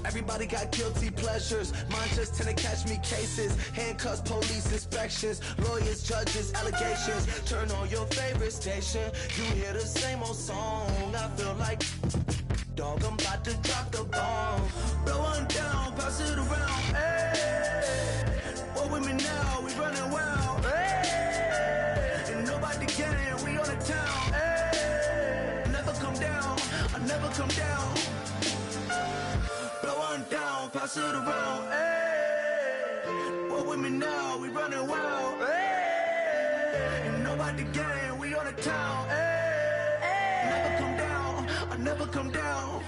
Everybody got guilty pleasures. Mine just tend to catch me cases. Handcuffs, police inspections, lawyers, judges, allegations. Turn on your favorite station. You hear the same old song. I feel like, dog, I'm about to drop the bomb. Blow one down, pass it around. Hey, what with me now? We running wild. Hey, and nobody can. We on the town. Hey, never come down. I never come down. Down, pass it around, ayy. What with me now? We running wild, ayy. And nobody gang, we on the town, ayy. Never come down, I never come down.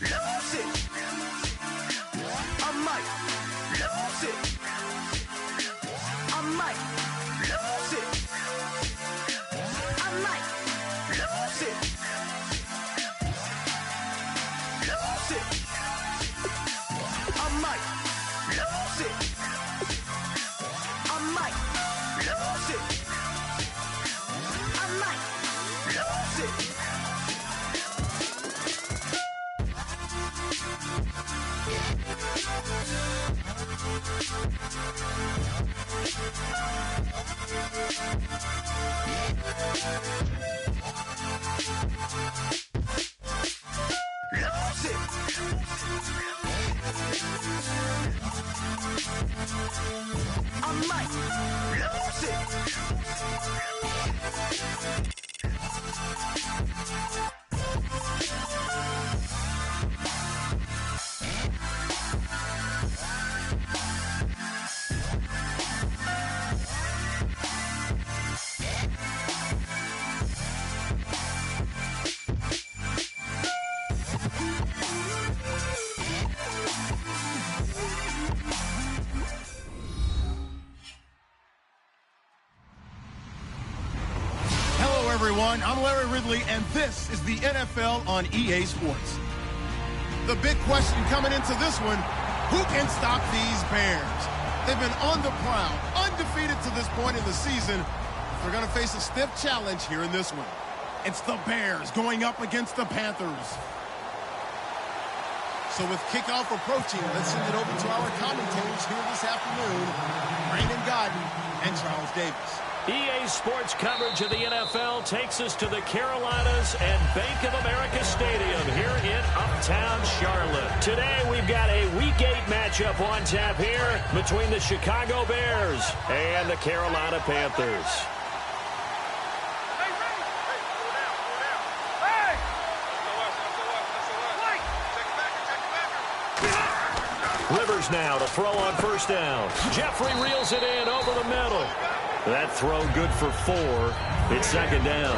Lose it. I might lose it. I might lose it. I might lose it. Lose it. I might lose it. I might lose it. I might lose it. Lose it. I might lose it. Everyone, I'm Larry Ridley, and this is the NFL on EA Sports. The big question coming into this one, who can stop these Bears? They've been on the prowl, undefeated to this point in the season. They're going to face a stiff challenge here in this one. It's the Bears going up against the Panthers. So with kickoff approaching, let's send it over to our commentators here this afternoon, Brandon Godden and Charles Davis. EA Sports coverage of the NFL takes us to the Carolinas and Bank of America Stadium here in Uptown Charlotte. Today we've got a Week 8 matchup on tap here between the Chicago Bears and the Carolina Panthers. Rivers now to throw on first down. Jeffrey reels it in over the middle. That throw good for 4. It's second down.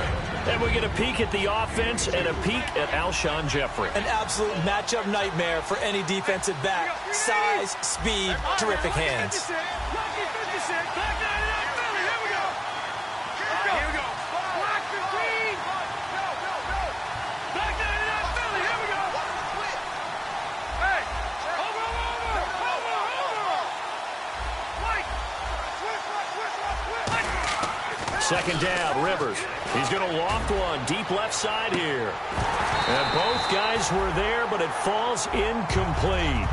And we get a peek at the offense and a peek at Alshon Jeffrey. An absolute matchup nightmare for any defensive back. Size, speed, terrific hands. Second down, Rivers. He's going to loft one deep left side here. And both guys were there, but it falls incomplete.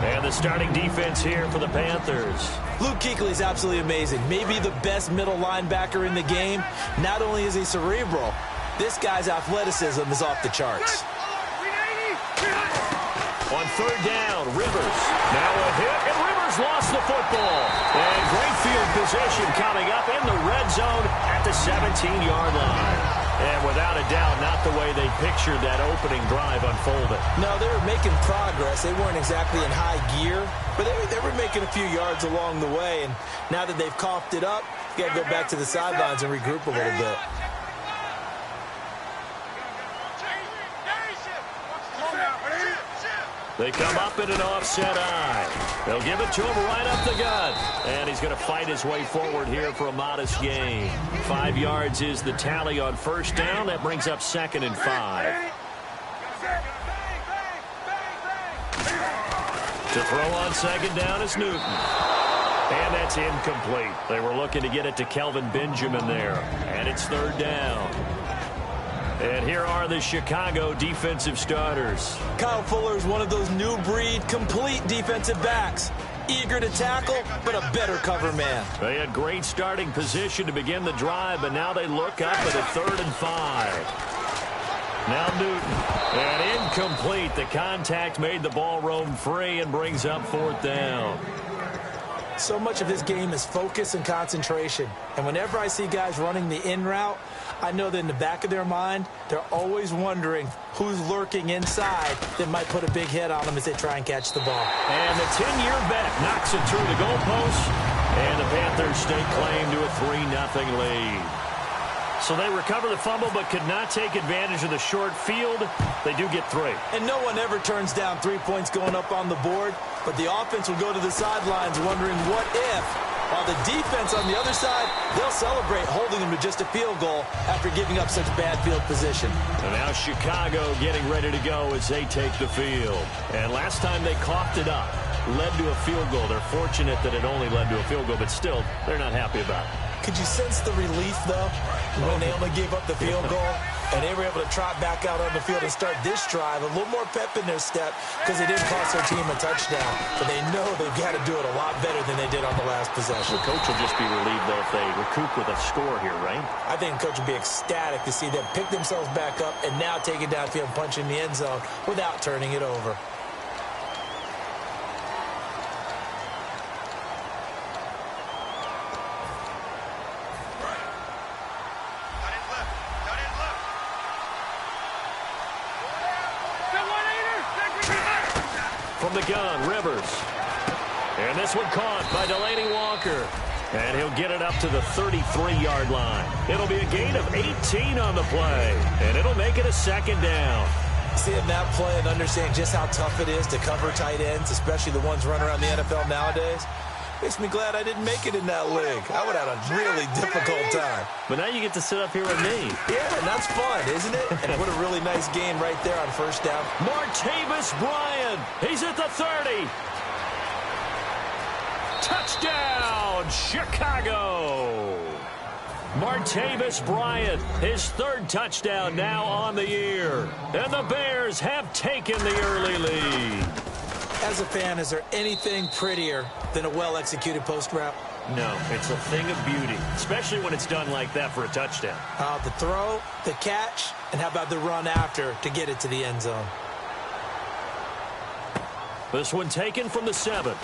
And the starting defense here for the Panthers. Luke Kuechly is absolutely amazing. Maybe the best middle linebacker in the game. Not only is he cerebral, this guy's athleticism is off the charts. On third down, Rivers. Now a hit, and Rivers lost the football. And great field position coming up in the red zone at the 17-yard line. And without a doubt, not the way they pictured that opening drive unfolded. No, they were making progress. They weren't exactly in high gear, but they were making a few yards along the way. And now that they've coughed it up, you got to go back to the sidelines and regroup a little bit. They come up in an offset eye. They'll give it to him right up the gut. And he's going to fight his way forward here for a modest gain. 5 yards is the tally on first down. That brings up 2nd and 5. To throw on second down is Newton. And that's incomplete. They were looking to get it to Kelvin Benjamin there. And it's third down. And here are the Chicago defensive starters. Kyle Fuller is one of those new breed, complete defensive backs. Eager to tackle, but a better cover man. They had great starting position to begin the drive, but now they look up at a 3rd and 5. Now Newton. And incomplete. The contact made the ball roam free and brings up 4th down. So much of his game is focus and concentration. And whenever I see guys running the in route, I know that in the back of their mind, they're always wondering who's lurking inside that might put a big hit on them as they try and catch the ball. And the 10-year vet knocks it through the goalpost, and the Panthers stake claim to a 3-0 lead. So they recover the fumble but could not take advantage of the short field. They do get 3. And no one ever turns down 3 points going up on the board, but the offense will go to the sidelines wondering what if. While the defense on the other side, they'll celebrate holding them to just a field goal after giving up such bad field position. And now Chicago getting ready to go as they take the field. And last time they coughed it up, led to a field goal. They're fortunate that it only led to a field goal, but still, they're not happy about it. Could you sense the relief, though, when they only gave up the field goal? And they were able to trot back out on the field and start this drive. A little more pep in their step because they didn't cost their team a touchdown. But they know they've got to do it a lot better than they did on the last possession. The coach will just be relieved, though, if they recoup with a score here, right? I think the coach will be ecstatic to see them pick themselves back up and now take it downfield and punch in the end zone without turning it over. From the gun, Rivers. And this one caught by Delaney Walker. And he'll get it up to the 33-yard line. It'll be a gain of 18 on the play. And it'll make it a 2nd down. Seeing that play and understanding just how tough it is to cover tight ends, especially the ones running around the NFL nowadays, makes me glad I didn't make it in that league. I would have had a really difficult time. But now you get to sit up here with me. Yeah, and that's fun, isn't it? And what a really nice gain right there on 1st down. Martavis Bryant. He's at the 30. Touchdown, Chicago. Martavis Bryant, his 3rd touchdown now on the year. And the Bears have taken the early lead. As a fan, is there anything prettier than a well-executed post route? No, it's a thing of beauty, especially when it's done like that for a touchdown. The throw, the catch, and how about the run after to get it to the end zone? This one taken from the 7.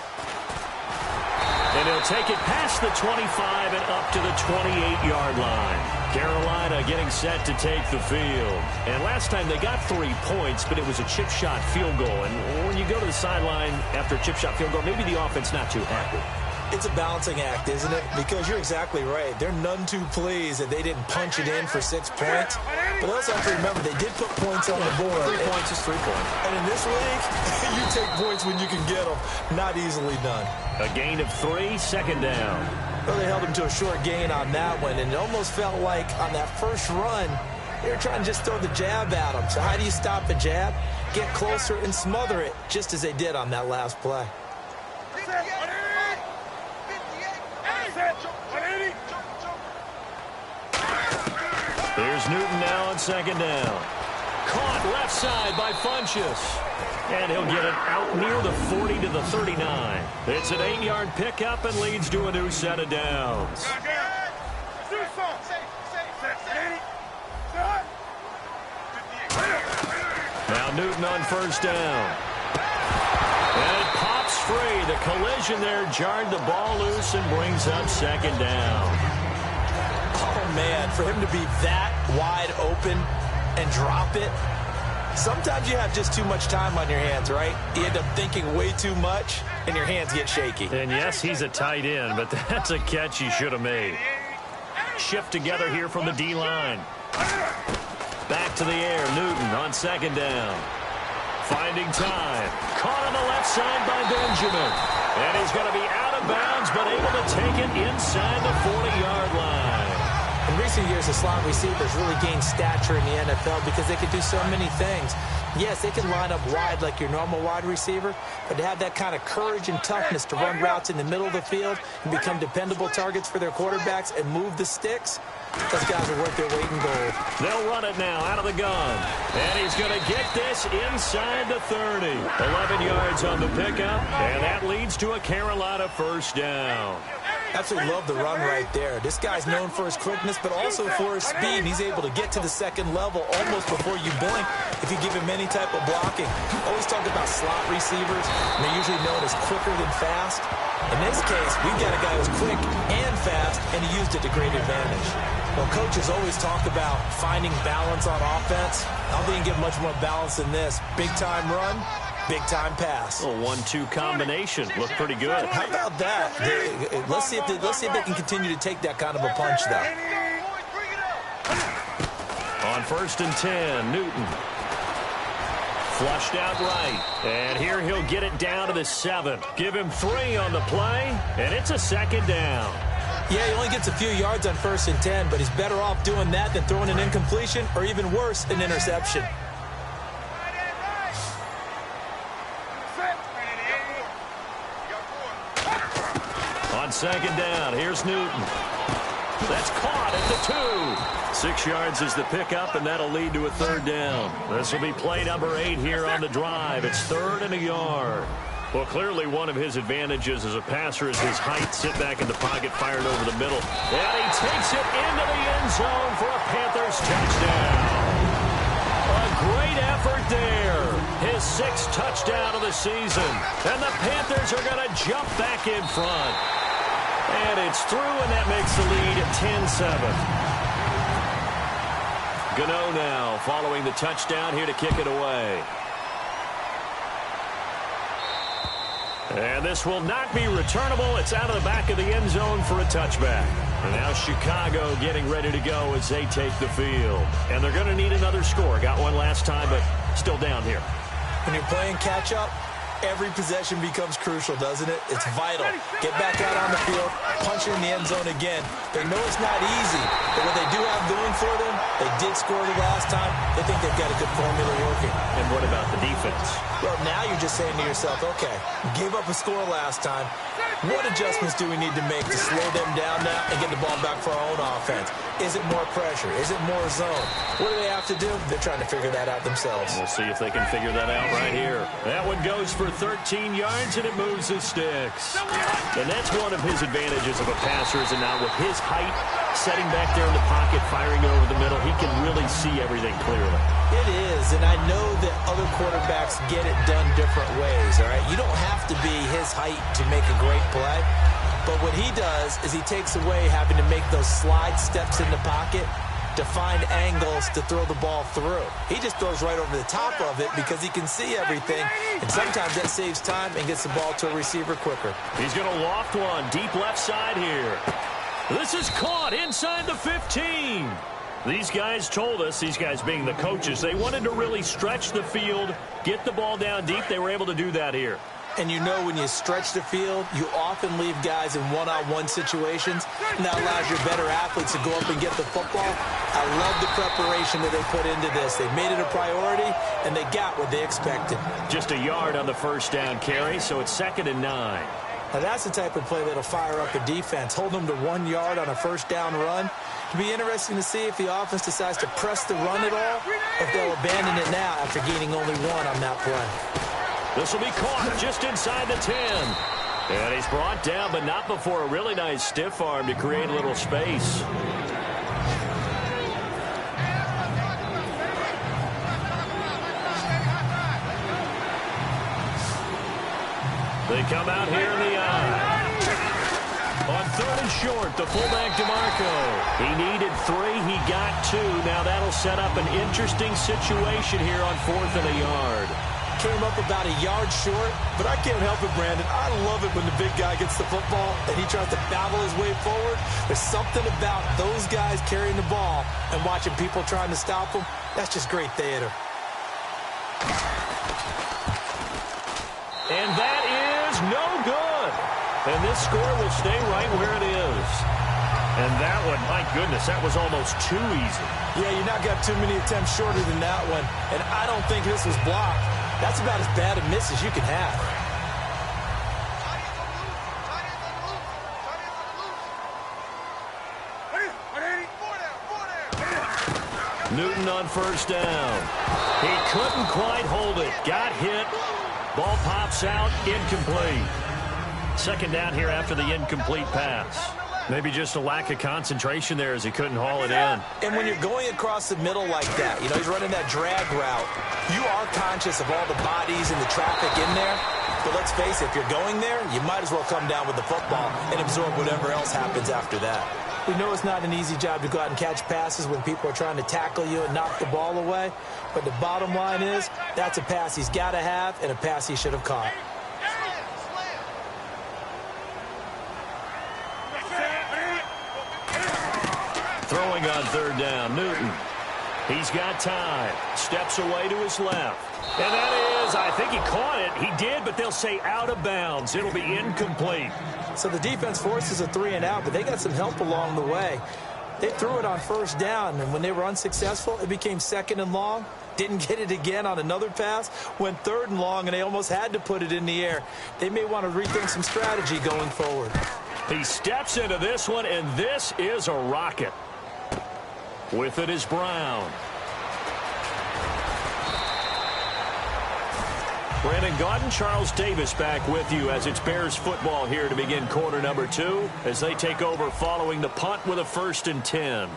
And he'll take it past the 25 and up to the 28-yard line. Carolina getting set to take the field. And last time they got 3 points, but it was a chip shot field goal. And when you go to the sideline after a chip shot field goal, maybe the offense not too happy. It's a balancing act, isn't it? Because you're exactly right. They're none too pleased that they didn't punch it in for 6 points. But also have to remember, they did put points on the board. 3 points is 3 points. And in this league, you take points when you can get them. Not easily done. A gain of 3, 2nd down. Well, they held him to a short gain on that one, and it almost felt like on that first run, they were trying to just throw the jab at him. So how do you stop a jab? Get closer and smother it, just as they did on that last play. There's Newton now on 2nd down. Caught left side by Funchess. And he'll get it out near the 40 to the 39. It's an 8-yard pickup and leads to a new set of downs. Now Newton on 1st down. And it pops free. The collision there jarred the ball loose and brings up 2nd down. Oh, man, for him to be that wide open and drop it, sometimes you have just too much time on your hands, right? You end up thinking way too much, and your hands get shaky. And yes, he's a tight end, but that's a catch he should have made. Shift together here from the D-line. Back to the air, Newton on 2nd down. Finding time. Caught on the left side by Benjamin. And he's going to be out of bounds, but able to take it inside the 40-yard line. In recent years, the slot receivers really gained stature in the NFL because they could do so many things. Yes, they can line up wide like your normal wide receiver, but to have that kind of courage and toughness to run routes in the middle of the field and become dependable targets for their quarterbacks and move the sticks, those guys are worth their weight in gold. They'll run it now out of the gun. And he's going to get this inside the 30. 11 yards on the pickup, and that leads to a Carolina first down. Absolutely love the run right there. This guy's known for his quickness, but also for his speed. He's able to get to the second level almost before you blink if you give him any type of blocking. Always talk about slot receivers, and they're usually known as quicker than fast. In this case, we've got a guy who's quick and fast, and he used it to great advantage. Well, coaches always talk about finding balance on offense. I don't think you can get much more balance than this. Big-time run, big-time pass. A 1-2 combination. Looked pretty good. How about that? Let's see if they can continue to take that kind of a punch, though. On 1st and 10, Newton. Flushed out right. And here he'll get it down to the 7. Give him 3 on the play, and it's a second down. Yeah, he only gets a few yards on 1st and 10, but he's better off doing that than throwing an incompletion or even worse, an interception. On 2nd down, here's Newton. That's caught at the 2. 6 yards is the pickup, and that'll lead to a 3rd down. This will be play number 8 here on the drive. It's 3rd and a yard. Well, clearly one of his advantages as a passer is his height. Sit back in the pocket, fired over the middle. And he takes it into the end zone for a Panthers touchdown. A great effort there. His 6th touchdown of the season. And the Panthers are going to jump back in front. And it's through, and that makes the lead 10-7. Gano now following the touchdown here to kick it away. And this will not be returnable. It's out of the back of the end zone for a touchback. And now Chicago getting ready to go as they take the field. And they're going to need another score. Got one last time, but still down here. When you're playing catch-up, every possession becomes crucial, doesn't it? It's vital. Get back out on the field, punch it in the end zone again. They know it's not easy, but what they do have going for them, they did score the last time. They think they've got a good formula working. And what about the defense? Well, now you're just saying to yourself, okay, gave up a score last time. What adjustments do we need to make to slow them down now and get the ball back for our own offense? Is it more pressure? Is it more zone? What do they have to do? They're trying to figure that out themselves. We'll see if they can figure that out right here. That one goes for 13 yards, and it moves the sticks. And that's one of his advantages of a passer, is now with his height, setting back there in the pocket, firing it over the middle, he can really see everything clearly. It is, and I know that other quarterbacks get it done different ways, all right? You don't have to be his height to make a great play, but what he does is he takes away having to make those slide steps in the pocket to find angles to throw the ball through. He just throws right over the top of it because he can see everything, and sometimes that saves time and gets the ball to a receiver quicker. He's going to loft one deep left side here. This is caught inside the 15. These guys told us, these guys being the coaches, they wanted to really stretch the field, get the ball down deep. They were able to do that here. And you know when you stretch the field, you often leave guys in one-on-one situations, and that allows your better athletes to go up and get the football. I love the preparation that they put into this. They made it a priority, and they got what they expected. Just a yard on the first down carry, so it's 2nd and 9. Now that's the type of play that'll fire up a defense. Hold them to 1 yard on a first down run. It'll be interesting to see if the offense decides to press the run at all, or if they'll abandon it now after gaining only 1 on that play. This will be caught just inside the 10. And he's brought down, but not before a really nice stiff arm to create a little space. They come out here in the eye. On 3rd and short, the fullback DeMarco. He needed 3. He got 2. Now that'll set up an interesting situation here on 4th and a yard. Came up about a yard short, but I can't help it, Brandon. I love it when the big guy gets the football and he tries to battle his way forward. There's something about those guys carrying the ball and watching people trying to stop them. That's just great theater. And that is no good. And this score will stay right where it is. And that one, my goodness, that was almost too easy. Yeah, you're not going to have too many attempts shorter than that one. And I don't think this was blocked. That's about as bad a miss as you can have. Newton on first down. He couldn't quite hold it. Got hit. Ball pops out. Incomplete. Second down here after the incomplete pass. Maybe just a lack of concentration there as he couldn't haul it in. And when you're going across the middle like that, you know, he's running that drag route, you are conscious of all the bodies and the traffic in there. But let's face it, if you're going there, you might as well come down with the football and absorb whatever else happens after that. We know it's not an easy job to go out and catch passes when people are trying to tackle you and knock the ball away. But the bottom line is, that's a pass he's got to have and a pass he should have caught. Throwing on third down, Newton. He's got time. Steps away to his left. And that is, I think he caught it. He did, but they'll say out of bounds. It'll be incomplete. So the defense forces a 3-and-out, but they got some help along the way. They threw it on first down, and when they were unsuccessful, it became second and long. Didn't get it again on another pass. Went third and long, and they almost had to put it in the air. They may want to rethink some strategy going forward. He steps into this one, and this is a rocket. With it is Brown. Brandon Gaudin, Charles Davis back with you as it's Bears football here to begin quarter number 2 as they take over following the punt with a 1st and 10.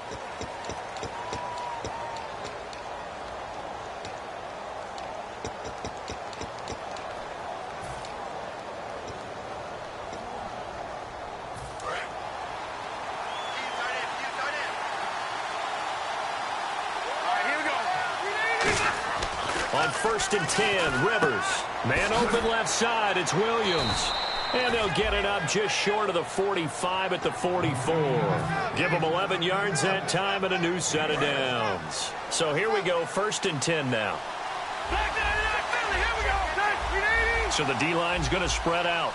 On 1st and 10, Rivers. Man open left side, it's Williams. And they'll get it up just short of the 45 at the 44. Give them 11 yards that time and a new set of downs. So here we go, 1st and 10 now. So the D-line's going to spread out.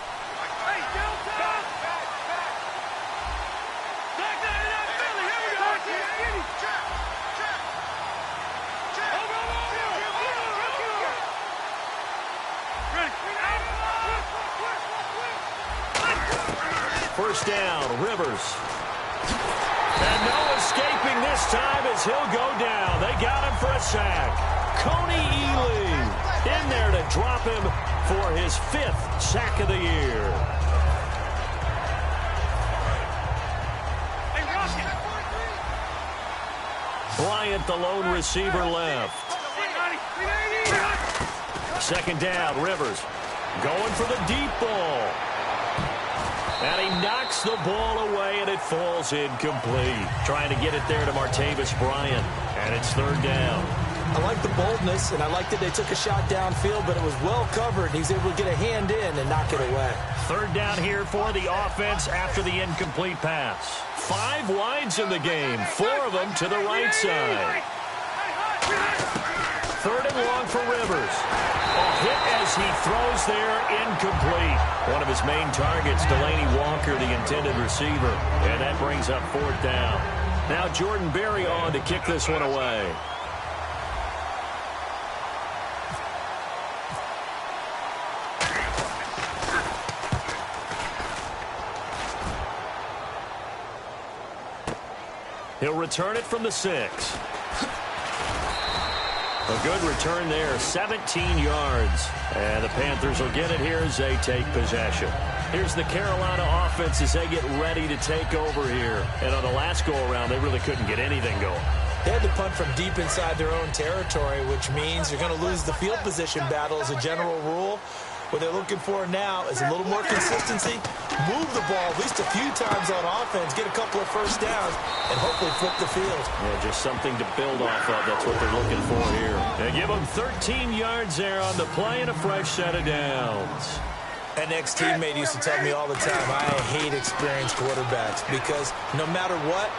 First down, Rivers. And no escaping this time as he'll go down. They got him for a sack. Coney Ely in there to drop him for his 5th sack of the year. Bryant, the lone receiver, left. Second down, Rivers going for the deep ball. And he knocks the ball away, and it falls incomplete. Trying to get it there to Martavis Bryant, and it's 3rd down. I like the boldness, and I like that they took a shot downfield, but it was well covered. He's able to get a hand in and knock it away. 3rd down here for the offense after the incomplete pass. 5 wides in the game, 4 of them to the right side. 3rd and long for Rivers. A hit as he throws there, incomplete. One of his main targets, Delaney Walker, the intended receiver. And that brings up 4th down. Now Jordan Berry on to kick this one away. He'll return it from the 6. A good return there, 17 yards. And the Panthers will get it here as they take possession. Here's the Carolina offense as they get ready to take over here. And on the last go-around, they really couldn't get anything going. They had to punt from deep inside their own territory, which means you're going to lose the field position battle as a general rule. What they're looking for now is a little more consistency, move the ball at least a few times on offense, get a couple of first downs, and hopefully flip the field. Yeah, just something to build off of. That's what they're looking for here. They give them 13 yards there on the play and a fresh set of downs. An ex-teammate used to tell me all the time, I hate experienced quarterbacks because no matter what,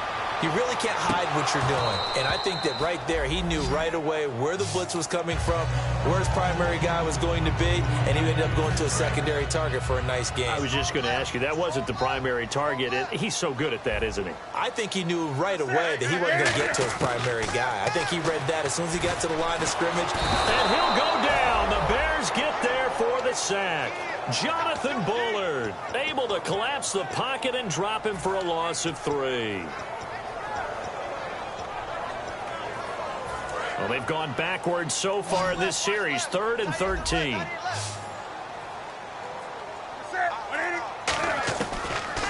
You really can't hide what you're doing. And I think that right there, he knew right away where the blitz was coming from, where his primary guy was going to be, and he ended up going to a secondary target for a nice game. I was just going to ask you, that wasn't the primary target. He's so good at that, isn't he? I think he knew right away that he wasn't going to get to his primary guy. I think he read that as soon as he got to the line of scrimmage. And he'll go down. The Bears get there for the sack. Jonathan Bullard able to collapse the pocket and drop him for a loss of 3. Well, they've gone backwards so far in this series, 3rd and 13.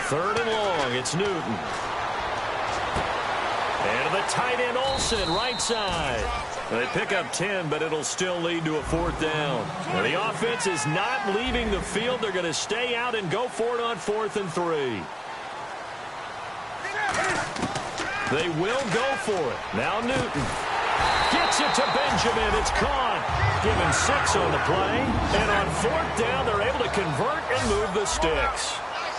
3rd and long, it's Newton. And the tight end Olsen, right side. They pick up 10, but it'll still lead to a 4th down. Now, the offense is not leaving the field. They're going to stay out and go for it on 4th and 3. They will go for it. Now Newton gets it to Benjamin. It's caught. Give him 6 on the play. And on 4th down, they're able to convert and move the sticks.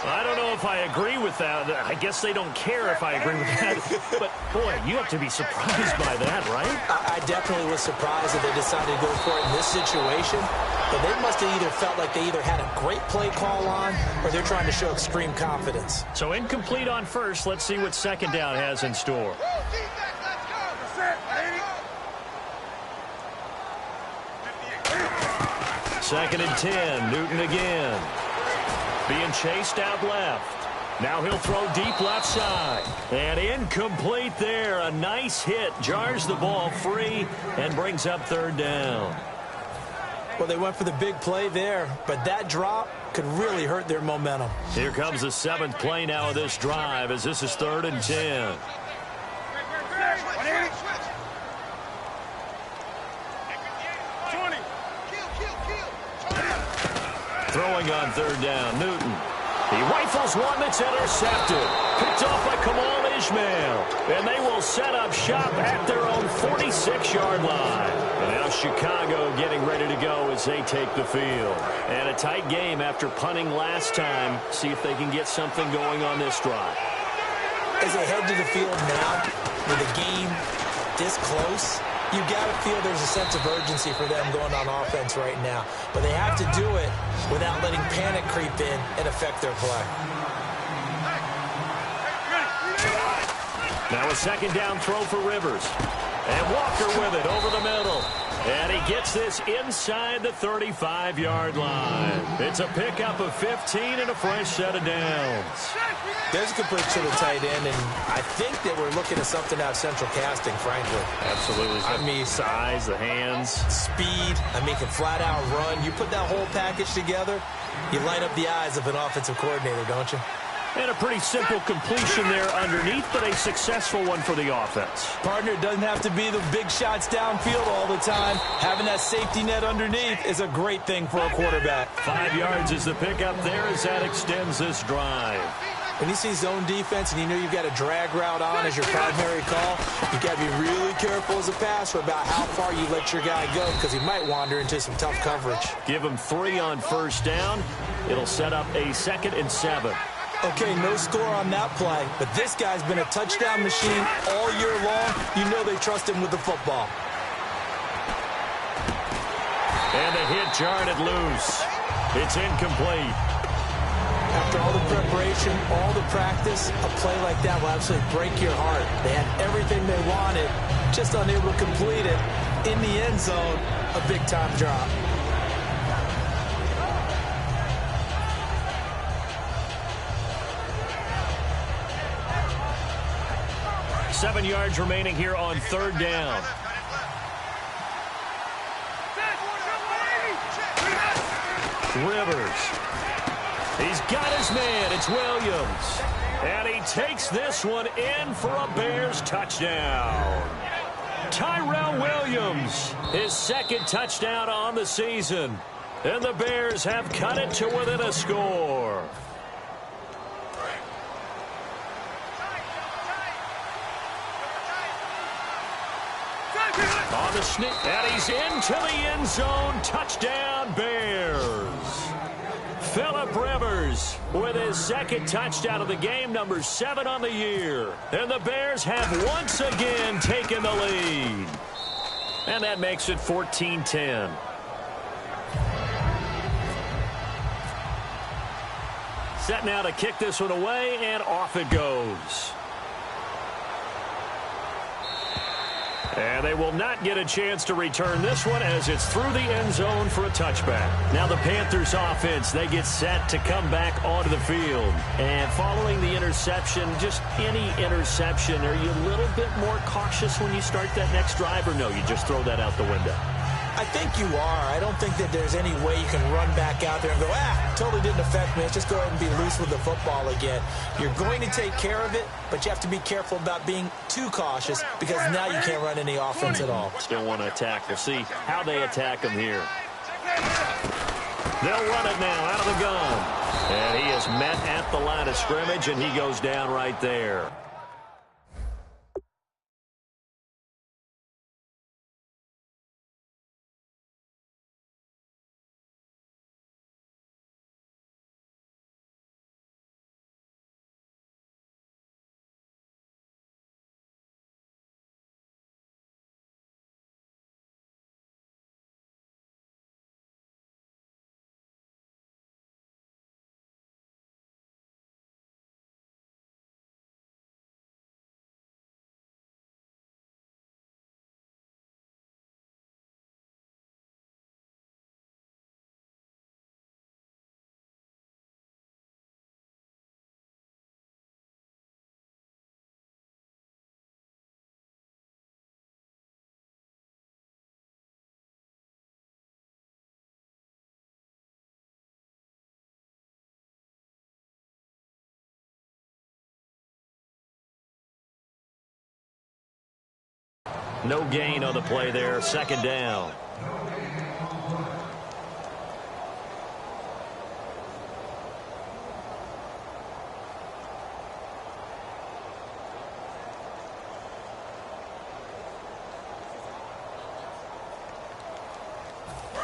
I don't know if I agree with that. I guess they don't care if I agree with that. But, boy, you have to be surprised by that, right? I definitely was surprised that they decided to go for it in this situation. But they must have either felt like they either had a great play call on or they're trying to show extreme confidence. So incomplete on first. Let's see what 2nd down has in store. Second and 10. Newton again. Being chased out left. Now he'll throw deep left side. And incomplete there. A nice hit. Jars the ball free and brings up 3rd down. Well, they went for the big play there, but that drop could really hurt their momentum. Here comes the 7th play now of this drive as this is 3rd and 10. Throwing on 3rd down, Newton. He rifles one that's intercepted. Picked off by Kamal Ishmael. And they will set up shop at their own 46-yard line. And now Chicago getting ready to go as they take the field. And a tight game after punting last time. See if they can get something going on this drive. As they head to the field now, with a game this close, you got to feel there's a sense of urgency for them going on offense right now. But they have to do it without letting panic creep in and affect their play. Now a 2nd down throw for Rivers. And Walker with it over the middle. And he gets this inside the 35-yard line. It's a pickup of 15 and a fresh set of downs. There's a good push to the tight end, and I think that we're looking at something out of central casting, frankly. Absolutely. I mean, size, the hands. Speed. I mean, can flat out run. You put that whole package together, you light up the eyes of an offensive coordinator, don't you? And a pretty simple completion there underneath, but a successful one for the offense. Partner, it doesn't have to be the big shots downfield all the time. Having that safety net underneath is a great thing for a quarterback. 5 yards is the pickup there as that extends this drive. When you see zone defense and you know you've got a drag route on as your primary call, you've got to be really careful as a passer about how far you let your guy go because he might wander into some tough coverage. Give him 3 on 1st down. It'll set up a 2nd and 7. Okay, no score on that play, but this guy's been a touchdown machine all year long. You know they trust him with the football. And the hit jarred it loose. It's incomplete. After all the preparation, all the practice, a play like that will absolutely break your heart. They had everything they wanted, just unable to complete it. In the end zone, a big-time drop. Seven yards remaining here on 3rd down. Rivers. He's got his man. It's Williams. And he takes this one in for a Bears touchdown. Tyrell Williams, his 2nd touchdown on the season. And the Bears have cut it to within a score. On the sneak, and he's into the end zone. Touchdown, Bears. Phillip Rivers with his second touchdown of the game, number 7 on the year. And the Bears have once again taken the lead. And that makes it 14-10. Set now to kick this one away, and off it goes. And they will not get a chance to return this one as it's through the end zone for a touchback. Now the Panthers offense, they get set to come back onto the field. And following the interception, just any interception, are you a little bit more cautious when you start that next drive, or no, you just throw that out the window? I think you are. I don't think that there's any way you can run back out there and go, totally didn't affect me. Let's just go ahead and be loose with the football again. You're going to take care of it, but you have to be careful about being too cautious because now you can't run any offense at all. Still want to attack. We'll see how they attack him here. They'll run it now out of the gun. And he is met at the line of scrimmage, and he goes down right there. No gain on the play there. Second down.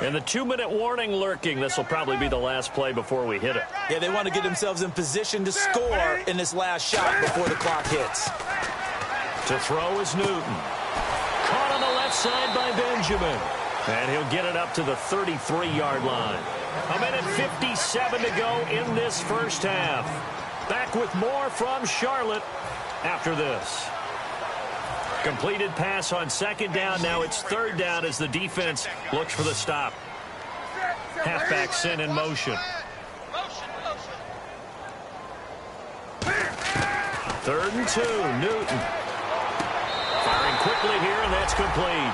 And the 2-minute warning lurking. This will probably be the last play before we hit it. Yeah, they want to get themselves in position to score in this last shot before the clock hits. To throw is Newton. Caught on the left side by Benjamin. And he'll get it up to the 33-yard line. 1:57 to go in this first half. Back with more from Charlotte after this. Completed pass on second down. Now it's third down as the defense looks for the stop. Halfback sent in motion. Third and 2, Newton. Firing quickly here, and that's complete.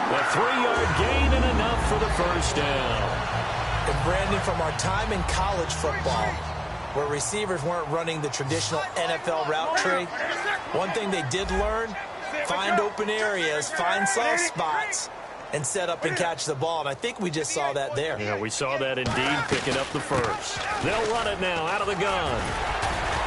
A 3-yard gain and enough for the first down. And Brandon, from our time in college football, where receivers weren't running the traditional NFL route tree, one thing they did learn, find open areas, find soft spots, and set up and catch the ball. And I think we just saw that there. Yeah, we saw that indeed, picking up the first. They'll run it now out of the gun.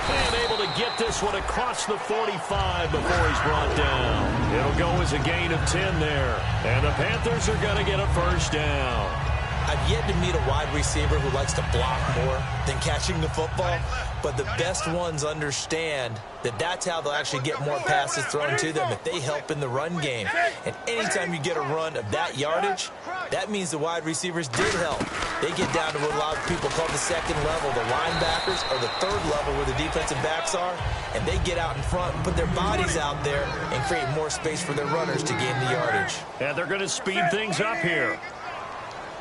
And able to get this one across the 45 before he's brought down. It'll go as a gain of 10 there. And the Panthers are going to get a first down. I've yet to meet a wide receiver who likes to block more than catching the football, but the best ones understand that that's how they'll actually get more passes thrown to them if they help in the run game. And anytime you get a run of that yardage, that means the wide receivers did help. They get down to what a lot of people call the second level, the linebackers, or the third level where the defensive backs are, and they get out in front and put their bodies out there and create more space for their runners to gain the yardage. And they're going to speed things up here.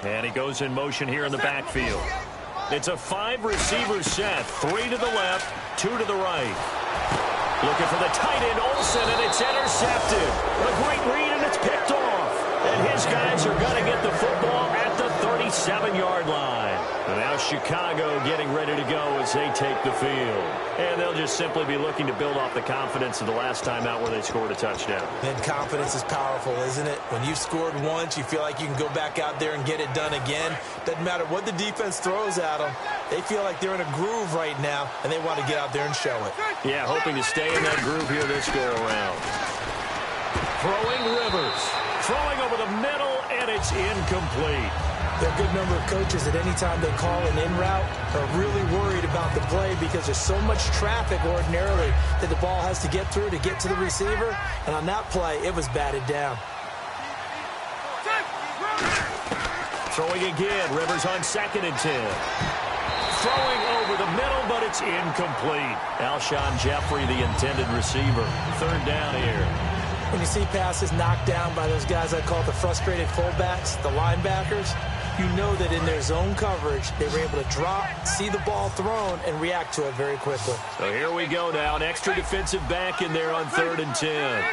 And he goes in motion here in the backfield. It's a 5-receiver set. 3 to the left, 2 to the right. Looking for the tight end, Olsen, and it's intercepted. A great read, and it's picked off. And his guys are going to get the football at the 37-yard line. And now Chicago getting ready to go as they take the field. And they'll just simply be looking to build off the confidence of the last time out where they scored a touchdown. Then confidence is powerful, isn't it? When you've scored once, you feel like you can go back out there and get it done again. Doesn't matter what the defense throws at them. They feel like they're in a groove right now, and they want to get out there and show it. Yeah, hoping to stay in that groove here this go-around. Throwing Rivers. Throwing over the middle, and it's incomplete. There are a good number of coaches that anytime they call an in route are really worried about the play because there's so much traffic ordinarily that the ball has to get through to get to the receiver. And on that play, it was batted down. Throwing again, Rivers on 2nd and 10. Throwing over the middle, but it's incomplete. Alshon Jeffrey, the intended receiver. 3rd down here. When you see passes knocked down by those guys I call the frustrated fullbacks, the linebackers, you know that in their zone coverage, they were able to drop, see the ball thrown, and react to it very quickly. So here we go now. An extra defensive back in there on 3rd and 10.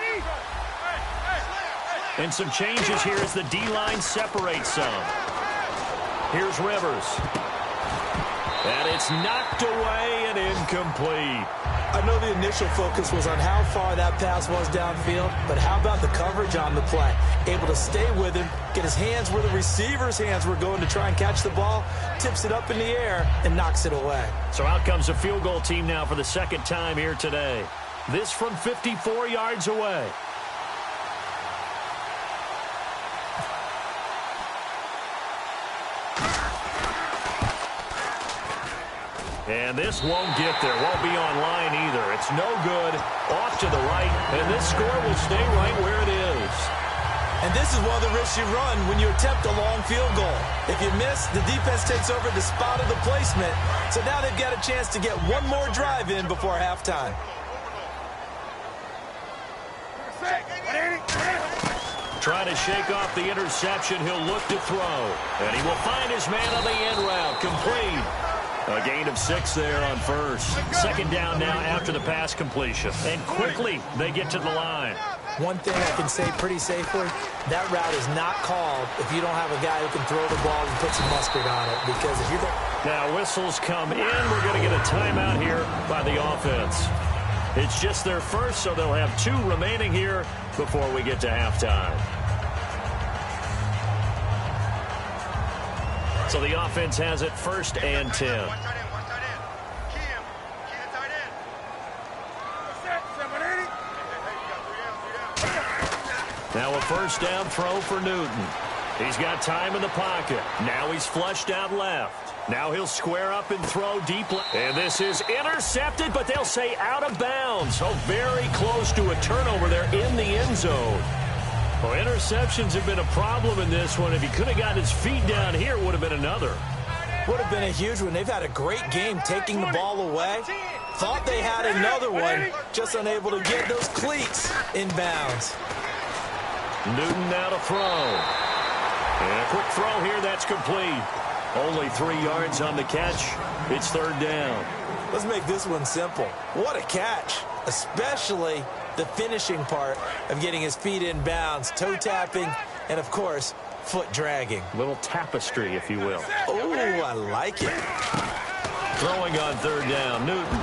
And some changes here as the D-line separates some. Here's Rivers. And it's knocked away and incomplete. I know the initial focus was on how far that pass was downfield, but how about the coverage on the play? Able to stay with him, get his hands where the receiver's hands were going to try and catch the ball, tips it up in the air, and knocks it away. So out comes a field goal team now for the 2nd time here today. This from 54 yards away. And this won't get there. Won't be online either. It's no good. Off to the right. And this score will stay right where it is. And this is one of the risks you run when you attempt a long field goal. If you miss, the defense takes over the spot of the placement. So now they've got a chance to get one more drive in before halftime. Trying to shake off the interception. He'll look to throw. And he will find his man on the end route. Complete. A gain of 6 there on 1st. 2nd down now after the pass completion. And quickly they get to the line. One thing I can say pretty safely, that route is not called if you don't have a guy who can throw the ball and put some mustard on it. Because if you don't... Now whistles come in. We're going to get a timeout here by the offense. It's just their first, so they'll have 2 remaining here before we get to halftime. So the offense has it 1st and 10. Now a 1st down throw for Newton. He's got time in the pocket. Now he's flushed out left. Now he'll square up and throw deep left. And this is intercepted, but they'll say out of bounds. So very close to a turnover there in the end zone. Well, interceptions have been a problem in this one. If he could have gotten his feet down here, it would have been another. Would have been a huge one. They've had a great game taking the ball away. Thought they had another one, just unable to get those cleats in bounds. Newton now to throw. And a quick throw here, that's complete. Only 3 yards on the catch. It's 3rd down. Let's make this one simple. What a catch, especially the finishing part of getting his feet in bounds, toe tapping, and of course, foot dragging. Little tapestry, if you will. Oh, I like it. Throwing on 3rd down, Newton.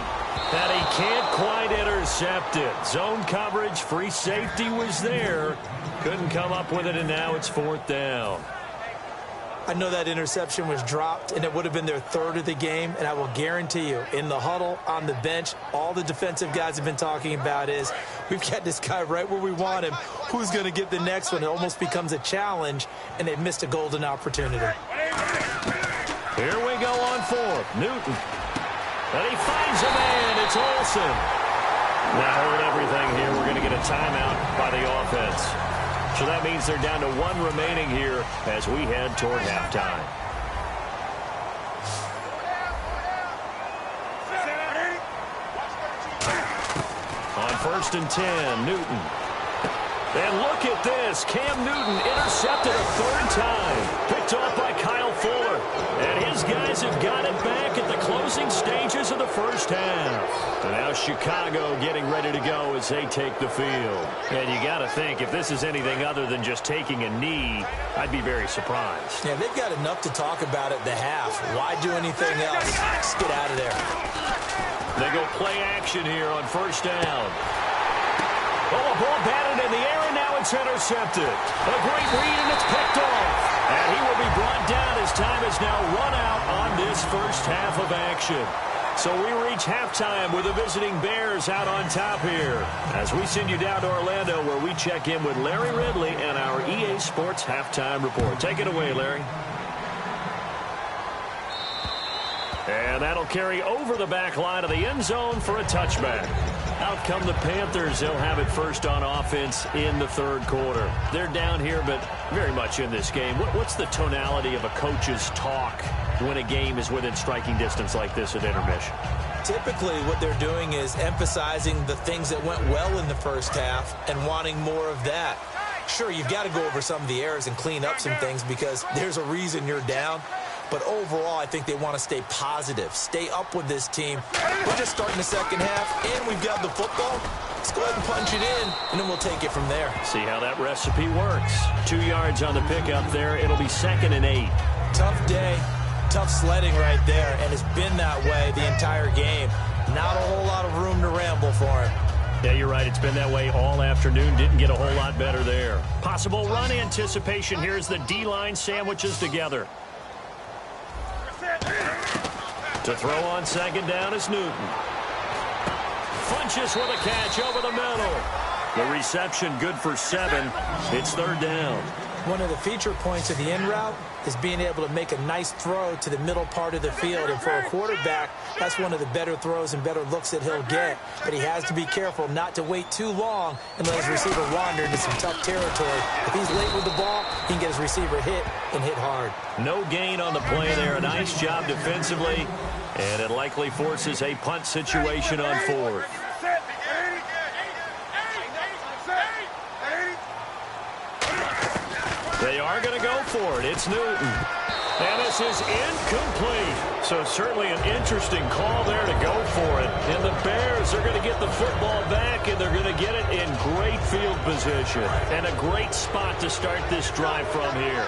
And he can't quite intercept it. Zone coverage, free safety was there. Couldn't come up with it, and now it's 4th down. I know that interception was dropped, and it would have been their 3rd of the game, and I will guarantee you, in the huddle, on the bench, all the defensive guys have been talking about is, we've got this guy right where we want him. Who's going to get the next one? It almost becomes a challenge, and they've missed a golden opportunity. Here we go on 4th. Newton. And he finds a man. It's Olsen. Now heard everything here. We're going to get a timeout by the offense. So that means they're down to 1 remaining here as we head toward halftime. On 1st and 10, Newton. And look at this. Cam Newton intercepted a 3rd time. Picked off by Kyle Fuller. And his guys have got it back at the closing stages of the 1st half. And now Chicago getting ready to go as they take the field. And you got to think, if this is anything other than just taking a knee, I'd be very surprised. Yeah, they've got enough to talk about at the half. Why do anything else? Just get out of there. They go play action here on 1st down. Oh, a ball batted in the air, and now it's intercepted. A great read, and it's picked off. And he will be brought down as time is now run out on this 1st half of action. So we reach halftime with the visiting Bears out on top here. As we send you down to Orlando, where we check in with Larry Ridley and our EA Sports Halftime Report. Take it away, Larry. And that'll carry over the back line of the end zone for a touchback. Out come the Panthers. They'll have it first on offense in the third quarter. They're down here, but very much in this game. What's the tonality of a coach's talk when a game is within striking distance like this at intermission? Typically, what they're doing is emphasizing the things that went well in the first half and wanting more of that. Sure, you've got to go over some of the errors and clean up some things because there's a reason you're down. But overall, I think they want to stay positive, stay up with this team. We're just starting the second half, and we've got the football. Let's go ahead and punch it in, and then we'll take it from there. See how that recipe works. 2 yards on the pickup there. It'll be 2nd and 8. Tough day, tough sledding right there, and it's been that way the entire game. Not a whole lot of room to ramble for him. Yeah, you're right. It's been that way all afternoon. Didn't get a whole lot better there. Possible run anticipation. Here's the D-line sandwiches together. To throw on 2nd down is Newton. Funches with a catch over the middle. The reception good for 7. It's 3rd down. One of the feature points of the in route is being able to make a nice throw to the middle part of the field. And for a quarterback, that's one of the better throws and better looks that he'll get. But he has to be careful not to wait too long and let his receiver wander into some tough territory. If he's late with the ball, he can get his receiver hit and hit hard. No gain on the play there. A nice job defensively. And it likely forces a punt situation on 4th. They are going to go for it. It's Newton. And this is incomplete. So certainly an interesting call there to go for it. And the Bears are going to get the football back, and they're going to get it in great field position. And a great spot to start this drive from here.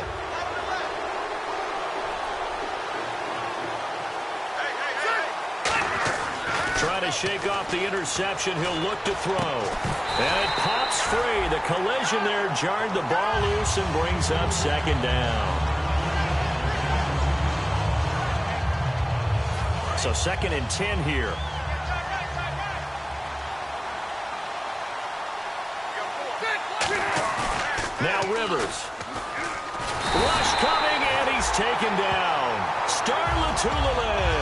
Trying to shake off the interception. He'll look to throw. And it pops free. The collision there jarred the ball loose and brings up 2nd down. So 2nd and 10 here. Now Rivers. Rush coming, and he's taken down. Star Latulippe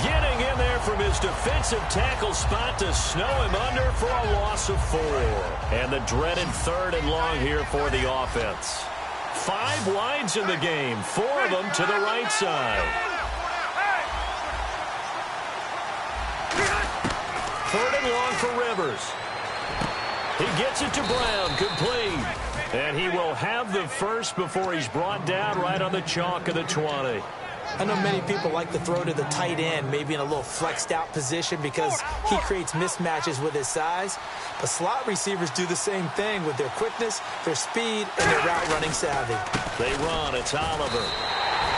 getting in there from his defensive tackle spot to snow him under for a loss of 4. And the dreaded 3rd and long here for the offense. 5 wides in the game, 4 of them to the right side. 3rd and long for Rivers. He gets it to Brown, complete. And he will have the first before he's brought down right on the chalk of the 20. I know many people like to throw to the tight end, maybe in a little flexed out position because he creates mismatches with his size. But slot receivers do the same thing with their quickness, their speed, and their route running savvy. They run. It's Oliver.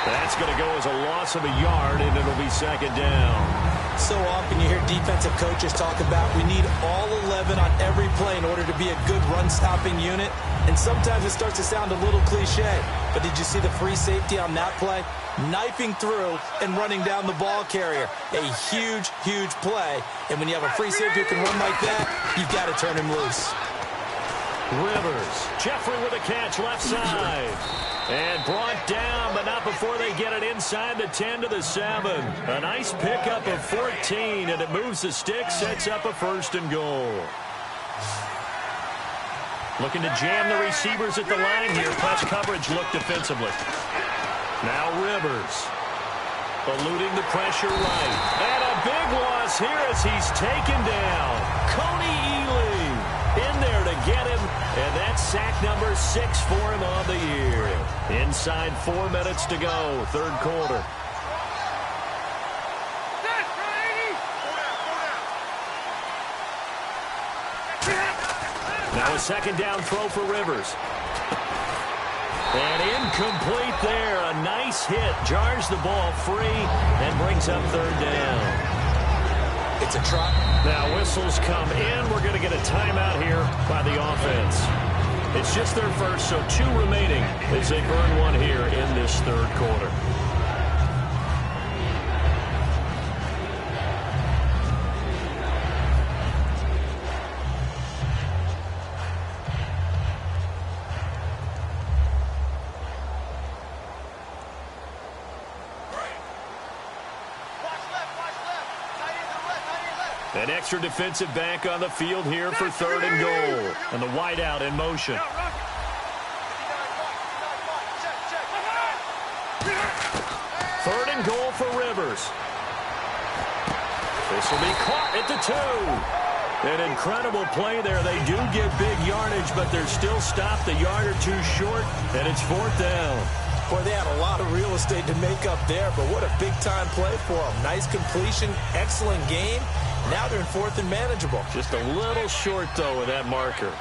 That's going to go as a loss of a yard, and it'll be 2nd down. So often you hear defensive coaches talk about we need all 11 on every play in order to be a good run-stopping unit. And sometimes it starts to sound a little cliche. But did you see the free safety on that play? Knifing through and running down the ball carrier. A huge, huge play. And when you have a free safety who can run like that, you've got to turn him loose. Rivers. Jeffrey with a catch left side. And brought down, but not before they get it inside the 10 to the 7. A nice pickup of 14, and it moves the stick, sets up a 1st and goal. Looking to jam the receivers at the line here. Press coverage look defensively. Now Rivers. Eluding the pressure right. And a big loss here as he's taken down. Coney Ely in there to get him. And that's sack number 6 for him on the year. Inside 4 minutes to go, 3rd quarter. Now a 2nd down throw for Rivers. And incomplete there. A nice hit. Jars the ball free and brings up 3rd down. It's a trot. Now whistles come in. We're going to get a timeout here by the offense. It's just their first, so 2 remaining as they burn 1 here in this 3rd quarter. An extra defensive back on the field here for 3rd and goal. And the wideout in motion. 3rd and goal for Rivers. This will be caught at the 2. An incredible play there. They do get big yardage, but they're still stopped a yard or two short, and it's 4th down. Boy, they had a lot of real estate to make up there, but what a big-time play for them. Nice completion, excellent game. Now they're in 4th and manageable. Just a little short, though, with that marker.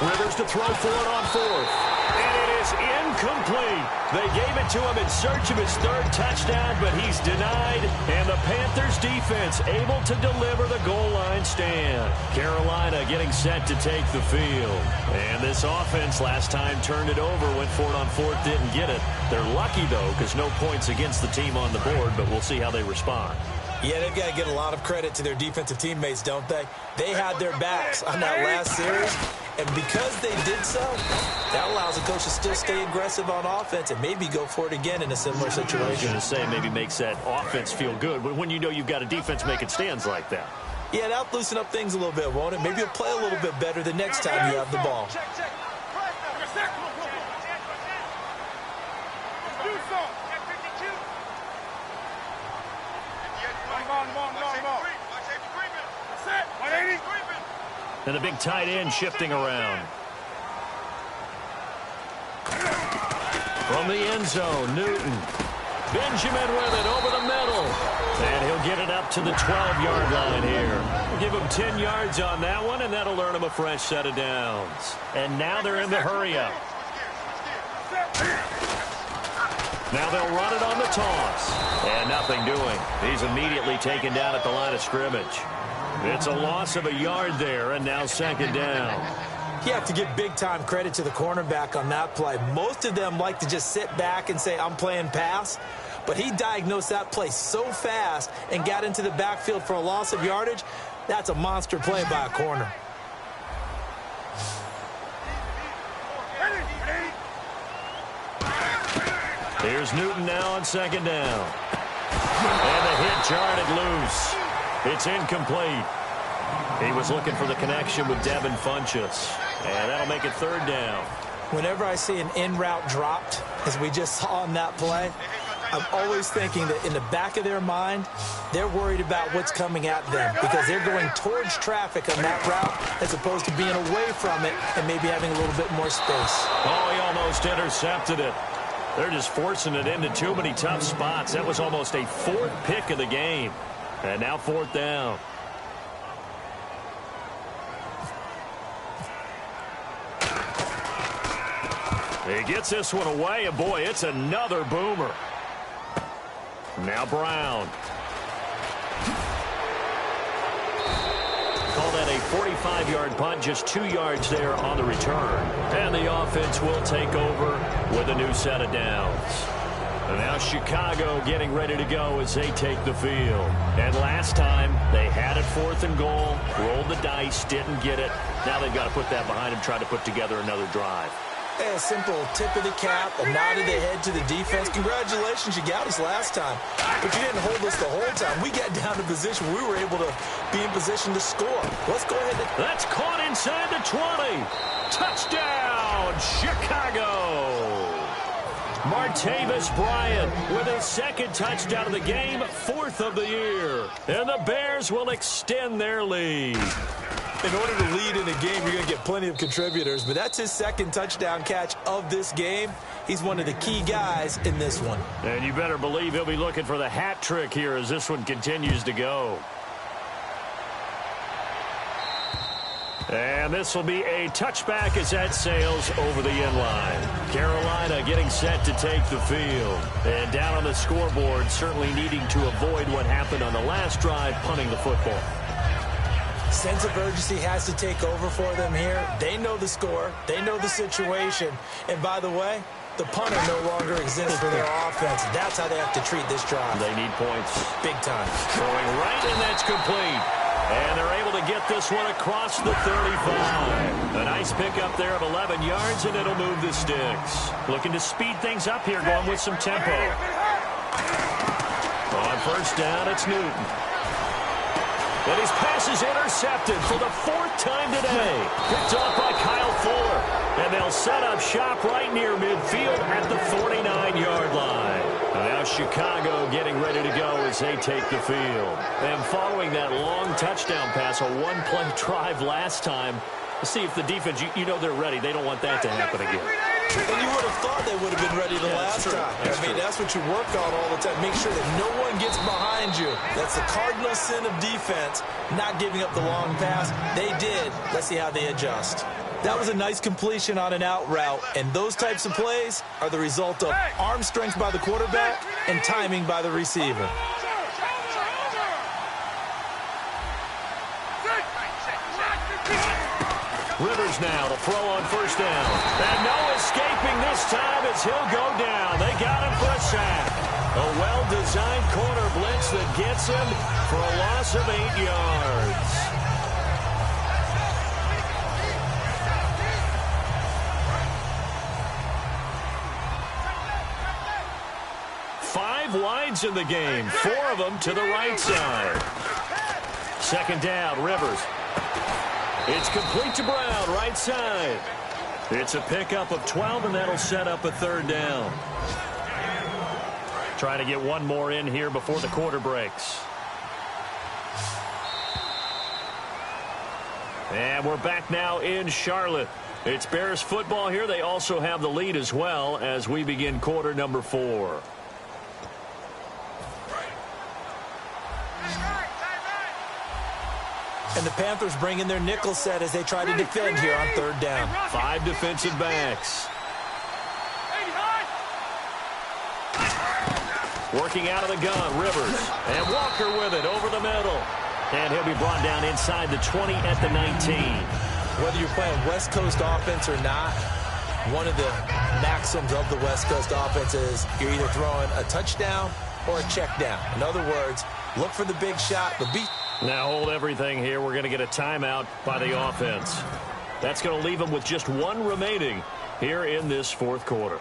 Rivers to throw for it on 4th. And it is incomplete. They gave it to him in search of his 3rd touchdown, but he's denied. And the Panthers defense able to deliver the goal line stand. Carolina getting set to take the field. And this offense last time turned it over, went for it on 4th, didn't get it. They're lucky, though, because no points against the team on the board, but we'll see how they respond. Yeah, they've got to get a lot of credit to their defensive teammates, don't they? They had their backs on that last series, and because they did so, that allows the coach to still stay aggressive on offense and maybe go for it again in a similar situation. I was going to say maybe makes that offense feel good, but when you know you've got a defense making stands like that. Yeah, that'll loosen up things a little bit, won't it? Maybe you'll play a little bit better the next time you have the ball. And the big tight end shifting around. From the end zone, Newton. Benjamin with it over the middle. And he'll get it up to the 12-yard line here. We'll give him 10 yards on that one, and that'll earn him a fresh set of downs. And now they're in the hurry-up. Now they'll run it on the toss. And nothing doing. He's immediately taken down at the line of scrimmage. It's a loss of a yard there, and now 2nd down. You have to give big-time credit to the cornerback on that play. Most of them like to just sit back and say, I'm playing pass. But he diagnosed that play so fast and got into the backfield for a loss of yardage. That's a monster play by a corner. Here's Newton now on 2nd down. And the hit jarred it loose. It's incomplete. He was looking for the connection with Devin Funchess. And that'll make it 3rd down. Whenever I see an in route dropped, as we just saw on that play, I'm always thinking that in the back of their mind, they're worried about what's coming at them because they're going towards traffic on that route as opposed to being away from it and maybe having a little bit more space. Oh, he almost intercepted it. They're just forcing it into too many tough spots. That was almost a 4th pick of the game. And now 4th down. He gets this one away, and boy, it's another boomer. Now Brown. Call that a 45-yard punt, just 2 yards there on the return. And the offense will take over with a new set of downs. And now Chicago getting ready to go as they take the field. And last time, they had it 4th and goal, rolled the dice, didn't get it. Now they've got to put that behind them, try to put together another drive. A simple tip of the cap, a nod of the head to the defense. Congratulations, you got us last time. But you didn't hold us the whole time. We got down to position. We were able to be in position to score. Let's go ahead. That's caught inside the 20. Touchdown, Chicago. Martavis Bryant with his 2nd touchdown of the game, 4th of the year. And the Bears will extend their lead. In order to lead in a game, you're going to get plenty of contributors, but that's his 2nd touchdown catch of this game. He's one of the key guys in this one. And you better believe he'll be looking for the hat trick here as this one continues to go. And this will be a touchback as that sails over the end line. Carolina getting set to take the field. And down on the scoreboard, certainly needing to avoid what happened on the last drive, punting the football. Sense of urgency has to take over for them here. They know the score. They know the situation. And by the way, the punter no longer exists for their offense. That's how they have to treat this drive. They need points. Big time. Throwing right, and that's complete. And they're able to get this one across the 35. A nice pickup there of 11 yards, and it'll move the sticks. Looking to speed things up here, going with some tempo. On first down, it's Newton. And his pass is intercepted for the 4th time today. Picked off by Kyle Fuller. And they'll set up shop right near midfield at the 49-yard line. Now Chicago getting ready to go as they take the field. And following that long touchdown pass, a one-play drive last time, see if the defense, you know they're ready. They don't want that to happen again. And you would have thought they would have been ready the last time. That's what you work on all the time. Make sure that no one gets behind you. That's the cardinal sin of defense, not giving up the long pass. They did. Let's see how they adjust. That was a nice completion on an out route, and those types of plays are the result of arm strength by the quarterback and timing by the receiver. Rivers now to throw on first down. And no escaping this time as he'll go down. They got him for a sack. A well-designed corner blitz that gets him for a loss of 8 yards. Five wides in the game, 4 of them to the right side. Second down, Rivers. It's complete to Brown, right side. It's a pickup of 12, and that'll set up a 3rd down. Trying to get one more in here before the quarter breaks. And we're back now in Charlotte. It's Bears football here. They also have the lead as well as we begin quarter number 4. And the Panthers bring in their nickel set as they try to defend here on 3rd down. 5 defensive backs. Working out of the gun, Rivers. And Walker with it over the middle. And he'll be brought down inside the 20 at the 19. Whether you're playing West Coast offense or not, one of the maxims of the West Coast offense is you're either throwing a touchdown or a check down. In other words, look for the big shot, but be... Now hold everything here. We're going to get a timeout by the offense. That's going to leave them with just 1 remaining here in this 4th quarter.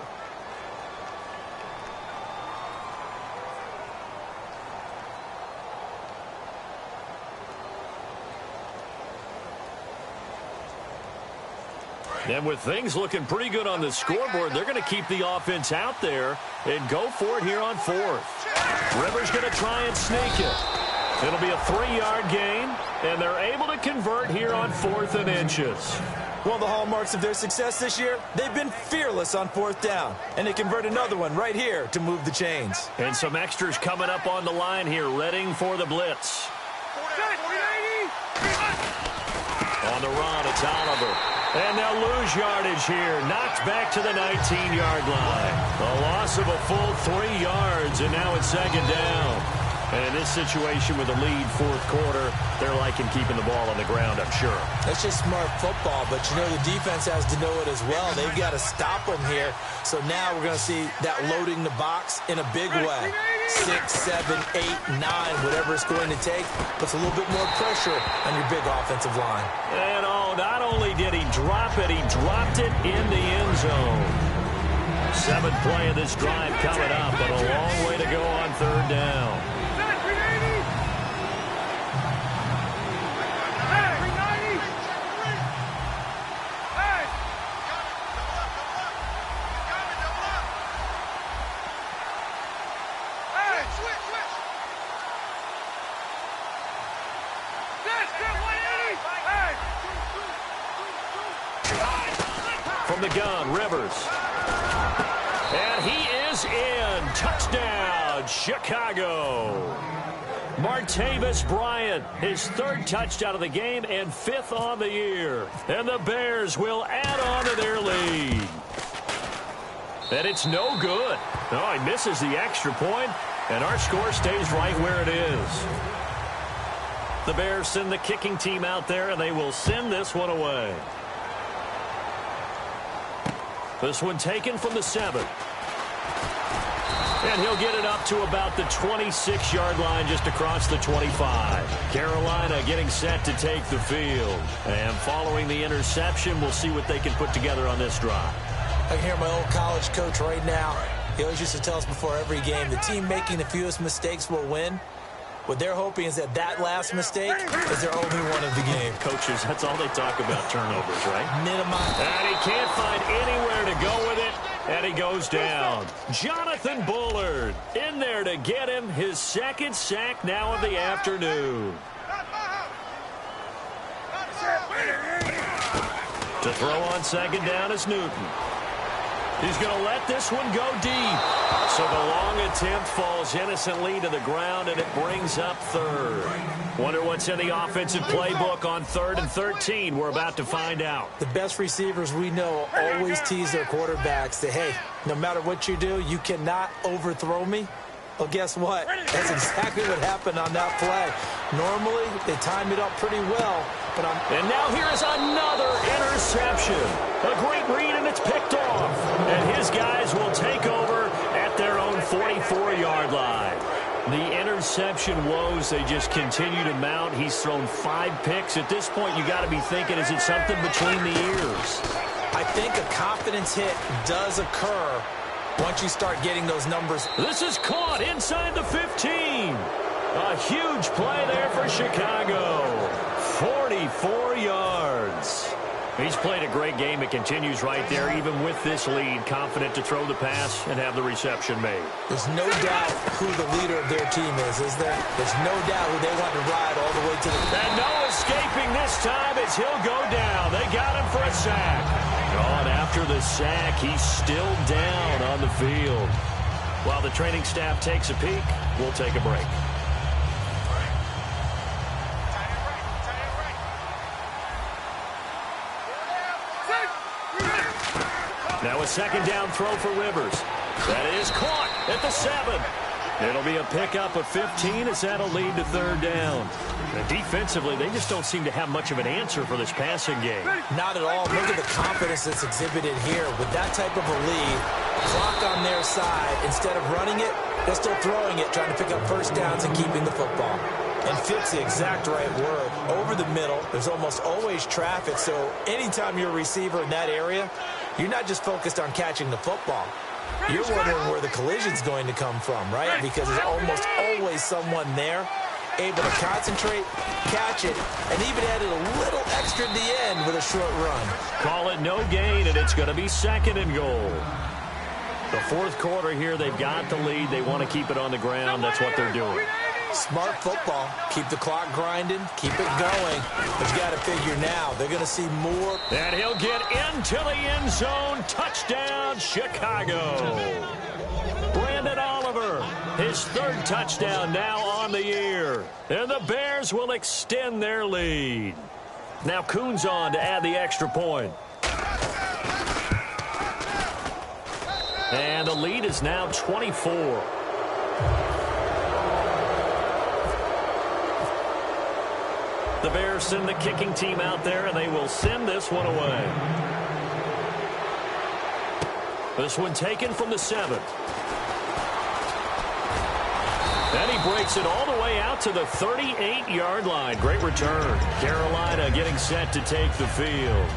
And with things looking pretty good on the scoreboard, they're going to keep the offense out there and go for it here on 4th. Rivers going to try and sneak it. It'll be a 3-yard gain, and they're able to convert here on 4th and inches. One of the hallmarks of their success this year, they've been fearless on 4th down, and they convert another one right here to move the chains. And some extras coming up on the line here, readying for the blitz. On the run, it's Oliver. And they'll lose yardage here. Knocked back to the 19-yard line. A loss of a full 3 yards, and now it's 2nd down. And in this situation with a lead 4th quarter, they're liking keeping the ball on the ground, I'm sure. That's just smart football, but you know the defense has to know it as well. They've got to stop them here. So now we're going to see that loading the box in a big way. 6, 7, 8, 9, whatever it's going to take, puts a little bit more pressure on your big offensive line. And not only did he drop it, he dropped it in the end zone. 7th play of this drive coming up, but a long way to go on 3rd down. From the gun, Rivers. And he is in. Touchdown, Chicago. Martavis Bryant, his 3rd touchdown of the game and 5th on the year. And the Bears will add on to their lead. And it's no good. No, he misses the extra point, and our score stays right where it is. The Bears send the kicking team out there, and they will send this one away. This one taken from the 7. And he'll get it up to about the 26-yard line just across the 25. Carolina getting set to take the field. And following the interception, we'll see what they can put together on this drive. I can hear my old college coach right now. He always used to tell us before every game, the team making the fewest mistakes will win. What they're hoping is that last mistake is their only one of the game. Coaches, that's all they talk about, turnovers, right? Minimize. And he can't find anywhere to go with it, and he goes down. Jonathan Bullard in there to get him his second sack now of the afternoon. To throw on second down is Newton. He's going to let this one go deep. So the long attempt falls innocently to the ground, and it brings up third. Wonder what's in the offensive playbook on 3rd and 13. We're about to find out. The best receivers we know always tease their quarterbacks that, hey, no matter what you do, you cannot overthrow me. Well, guess what? That's exactly what happened on that play. Normally, they time it up pretty well. And now here's another interception. A great read, and it's picked off. And his guys will take over at their own 44-yard line. The interception woes, they just continue to mount. He's thrown 5 picks. At this point, you got to be thinking, is it something between the ears? I think a confidence hit does occur once you start getting those numbers. This is caught inside the 15. A huge play there for Chicago. 44 yards. He's played a great game. It continues right there, even with this lead. Confident to throw the pass and have the reception made. There's no doubt who the leader of their team is there? There's no doubt who they want to ride all the way to the... And no escaping this time as he'll go down. They got him for a sack. Gone after the sack. He's still down on the field. While the training staff takes a peek, we'll take a break. Now a second down throw for Rivers. That is caught at the 7. It'll be a pickup of 15 as that'll lead to 3rd down. And defensively, they just don't seem to have much of an answer for this passing game. Not at all. Look at the confidence that's exhibited here. With that type of a lead, clock on their side, instead of running it, they're still throwing it, trying to pick up first downs and keeping the football. And fit's the exact right word. Over the middle, there's almost always traffic, so anytime you're a receiver in that area, you're not just focused on catching the football. You're wondering where the collision's going to come from, right? Because there's almost always someone there able to concentrate, catch it, and even added a little extra at the end with a short run. Call it no gain, and it's going to be 2nd and goal. The 4th quarter here, they've got the lead. They want to keep it on the ground. That's what they're doing. Smart football. Keep the clock grinding. Keep it going. But you got to figure now, they're going to see more. And he'll get into the end zone. Touchdown, Chicago. Brandon Oliver, his 3rd touchdown now on the year. And the Bears will extend their lead. Now Kuhn's on to add the extra point. And the lead is now 24. The Bears send the kicking team out there, and they will send this one away. This one taken from the 7. And he breaks it all the way out to the 38-yard line. Great return. Carolina getting set to take the field.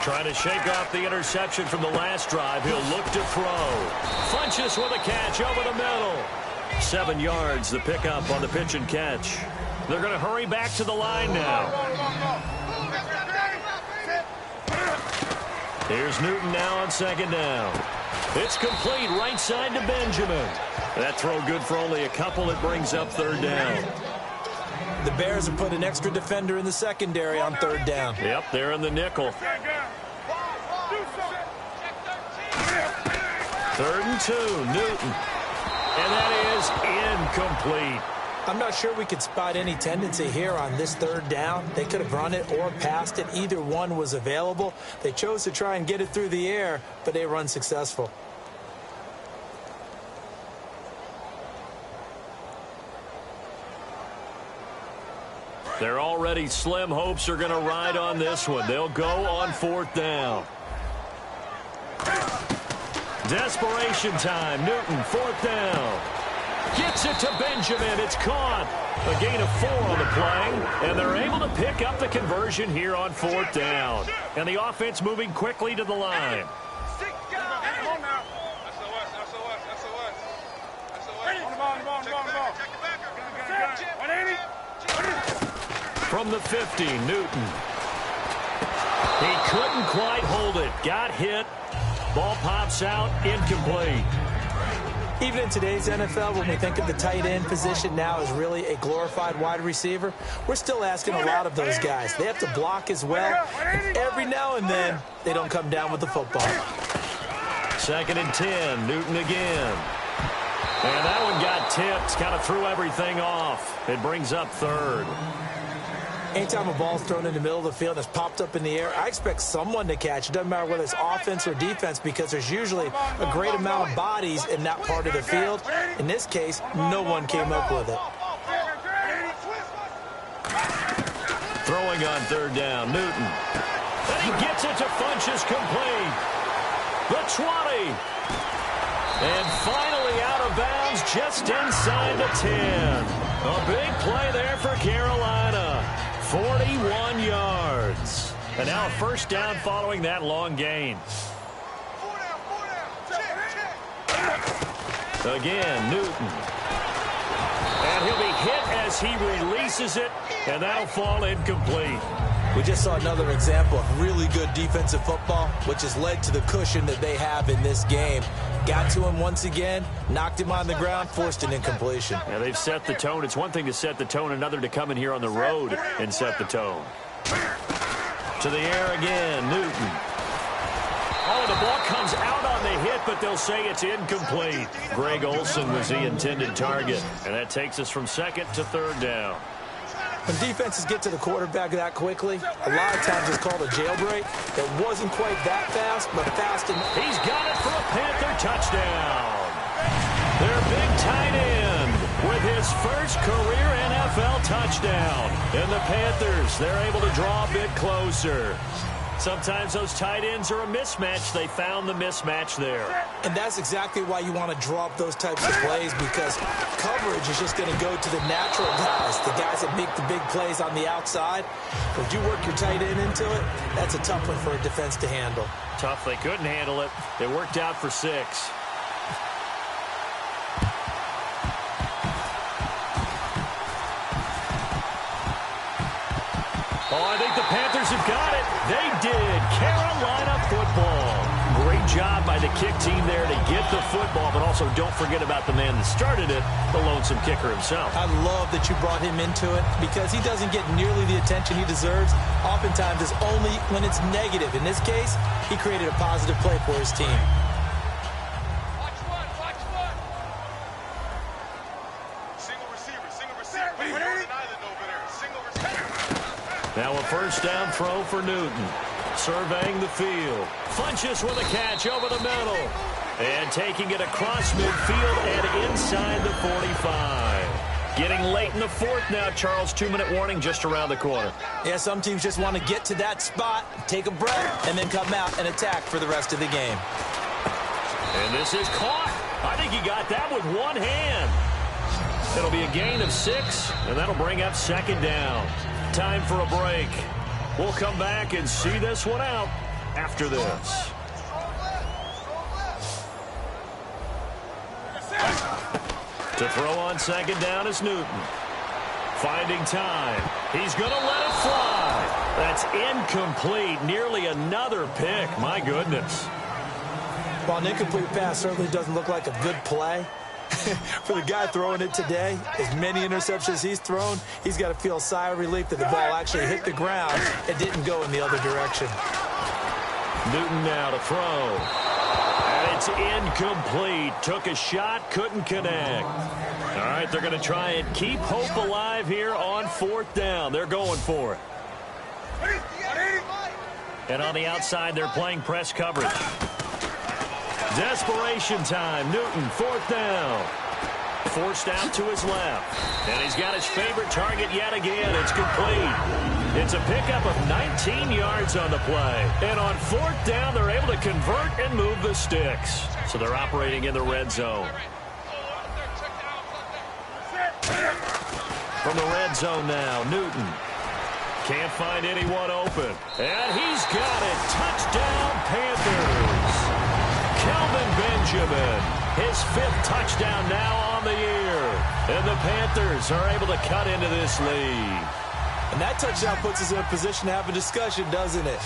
Trying to shake off the interception from the last drive. He'll look to throw. Funches with a catch over the middle. 7 yards, the pickup on the pitch and catch. They're going to hurry back to the line now. Here's Newton now on 2nd down. It's complete right side to Benjamin. That throw good for only a couple. It brings up 3rd down. The Bears have put an extra defender in the secondary on 3rd down. Yep, they're in the nickel. 3rd and 2, Newton. And that is incomplete. I'm not sure we could spot any tendency here on this 3rd down. They could have run it or passed it. Either one was available. They chose to try and get it through the air, but they were unsuccessful. Their already slim hopes are going to ride on this one. They'll go on 4th down. Desperation time. Newton, 4th down. Gets it to Benjamin. It's caught. A gain of 4 on the play, and they're able to pick up the conversion here on 4th down. And the offense moving quickly to the line. From the 50, Newton. He couldn't quite hold it. Got hit. Ball pops out, incomplete. Even in today's NFL, when we think of the tight end position now as really a glorified wide receiver, we're still asking a lot of those guys. They have to block as well. Every now and then, they don't come down with the football. 2nd and 10, Newton again. And that one got tipped, kind of threw everything off. It brings up 3rd. Anytime a ball's thrown in the middle of the field that's popped up in the air, I expect someone to catch. It doesn't matter whether it's offense or defense, because there's usually a great amount of bodies in that part of the field. In this case, no one came up with it. Throwing on 3rd down, Newton. And he gets it to Funchess, complete. The 20. And finally out of bounds just inside the 10. A big play there for Carolina. 41 yards. And now a 1st down following that long gain. Again, Newton. And he'll be hit as he releases it, and that'll fall incomplete. We just saw another example of really good defensive football, which has led to the cushion that they have in this game. Got to him once again, knocked him on the ground, forced an incompletion. Yeah, they've set the tone. It's one thing to set the tone, another to come in here on the road and set the tone. To the air again, Newton. Oh, the ball comes out on the hit, but they'll say it's incomplete. Greg Olsen was the intended target, and that takes us from 2nd to 3rd down. When defenses get to the quarterback that quickly, a lot of times it's called a jailbreak. It wasn't quite that fast, but fast enough. He's got it for a Panther touchdown. Their big tight end with his first career NFL touchdown. And the Panthers, they're able to draw a bit closer. Sometimes those tight ends are a mismatch. They found the mismatch there. And that's exactly why you want to draw up those types of plays, because coverage is just going to go to the natural guys, the guys that make the big plays on the outside. If you work your tight end into it, that's a tough one for a defense to handle. Tough. They couldn't handle it. It worked out for 6. Oh, I think the Panthers have got it. They did. Carolina football. Great job by the kick team there to get the football, but also don't forget about the man that started it, the lonesome kicker himself. I love that you brought him into it, because he doesn't get nearly the attention he deserves. Oftentimes it's only when it's negative. In this case, he created a positive play for his team. Now a 1st down throw for Newton. Surveying the field. Funchess with a catch over the middle. And taking it across midfield and inside the 45. Getting late in the 4th now, Charles. 2-minute warning just around the corner. Yeah, some teams just want to get to that spot, take a breath, and then come out and attack for the rest of the game. And this is caught. I think he got that with one hand. It'll be a gain of 6, and that'll bring up 2nd down. Time for a break. We'll come back and see this one out after this. To throw on 2nd down is Newton. Finding time. He's going to let it fly. That's incomplete. Nearly another pick. My goodness. While an incomplete pass certainly doesn't look like a good play, for the guy throwing it today, as many interceptions he's thrown, he's got to feel a sigh of relief that the ball actually hit the ground and didn't go in the other direction. Newton now to throw. And it's incomplete. Took a shot, couldn't connect. All right, they're going to try and keep hope alive here on 4th down. They're going for it. And on the outside, they're playing press coverage. Desperation time. Newton, 4th down. Forced out to his left. And he's got his favorite target yet again. It's complete. It's a pickup of 19 yards on the play. And on fourth down, they're able to convert and move the sticks. So they're operating in the red zone. From the red zone now, Newton. Can't find anyone open. And he's got it. Touchdown, Panthers. Kelvin Benjamin, his 5th touchdown now on the year. And the Panthers are able to cut into this lead. And that touchdown puts us in a position to have a discussion, doesn't it?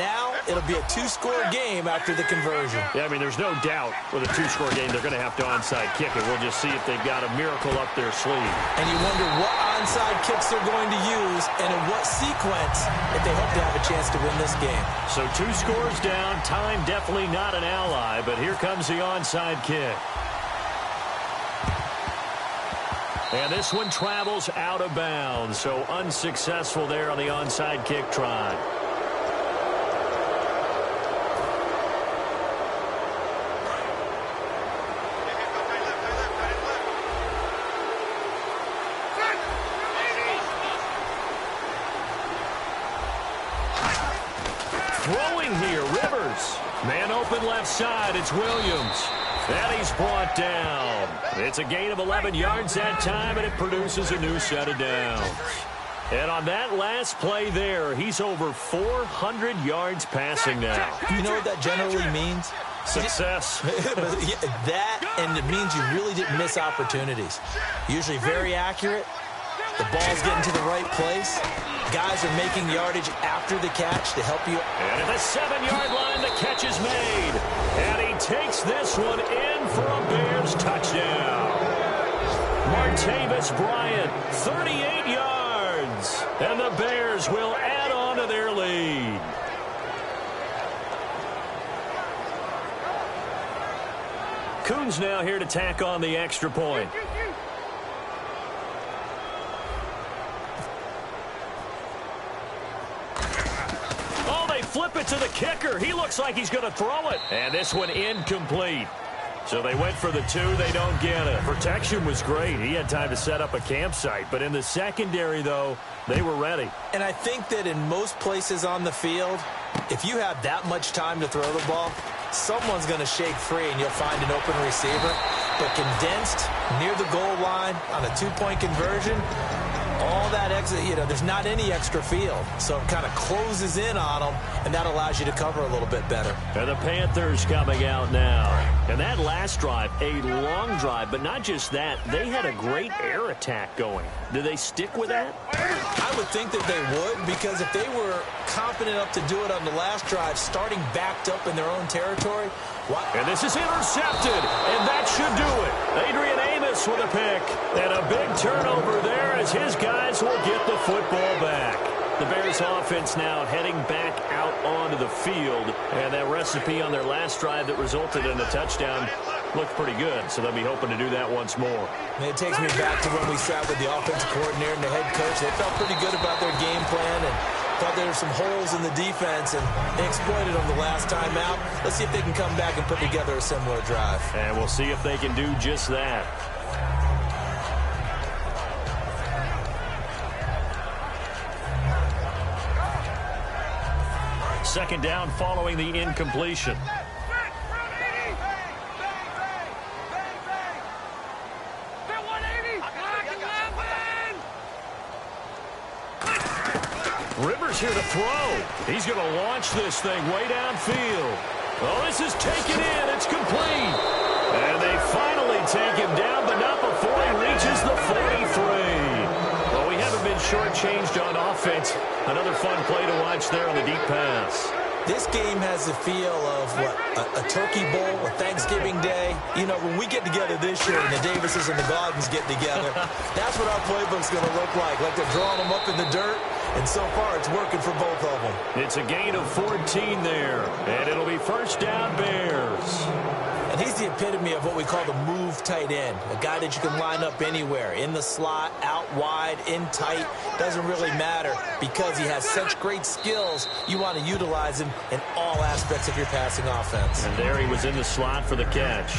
Now it'll be a 2-score game after the conversion. Yeah, I mean, there's no doubt with a 2-score game they're going to have to onside kick it. We'll just see if they've got a miracle up their sleeve. And you wonder what onside kicks they're going to use and in what sequence if they hope to have a chance to win this game. So 2 scores down. Time definitely not an ally, but here comes the onside kick. And this one travels out of bounds, so unsuccessful there on the onside kick try. Throwing here, Rivers. Man open left side, it's Williams. And he's brought down. It's a gain of 11 yards that time, and it produces a new set of downs. And on that last play there, he's over 400 yards passing now. You know what that generally means? Success. That, and it means you really didn't miss opportunities. Usually very accurate. The ball's getting to the right place. Guys are making yardage after the catch to help you. And at the 7-yard line, the catch is made. And he takes this one in for a Bears touchdown. Martavis Bryant, 38 yards. And the Bears will add on to their lead. Coons now here to tack on the extra point. Flip it to the kicker. He looks like he's going to throw it. And this one incomplete. So they went for the 2. They don't get it. Protection was great. He had time to set up a campsite. But in the secondary, though, they were ready. And I think that in most places on the field, if you have that much time to throw the ball, someone's going to shake free and you'll find an open receiver. But condensed near the goal line on a 2-point conversion, all that exit, there's not any extra field. So it kind of closes in on them, and that allows you to cover a little bit better. And the Panthers coming out now. And that last drive, a long drive, but not just that. They had a great air attack going. Do they stick with that? I would think that they would, because if they were confident enough to do it on the last drive, starting backed up in their own territory. And this is intercepted, and that should do it. Adrian Amos with a pick, and a big turnover there as his guys will get the football back. The Bears offense now heading back out onto the field, and that recipe on their last drive that resulted in a touchdown looked pretty good, so they'll be hoping to do that once more. And it takes me back to when we sat with the offensive coordinator and the head coach. They felt pretty good about their game plan and thought there were some holes in the defense, and they exploited them the last time out. Let's see if they can come back and put together a similar drive. And we'll see if they can do just that. Second down following the incompletion. Rivers here to throw. He's going to launch this thing way downfield. Oh, this is taken in. It's complete. And they finally take him down, but not before he reaches the 43. Well, we haven't been shortchanged on offense. Another fun play to watch there on the deep pass. This game has the feel of, a Turkey Bowl, a Thanksgiving Day. When we get together this year and the Davises and the Gardens get together, that's what our playbook's going to look like they're drawing them up in the dirt. And so far, it's working for both of them. It's a gain of 14 there, and it'll be first down Bears. And he's the epitome of what we call the move tight end, a guy that you can line up anywhere, in the slot, out wide, in tight, doesn't really matter because he has such great skills. You want to utilize him in all aspects of your passing offense. And there he was in the slot for the catch.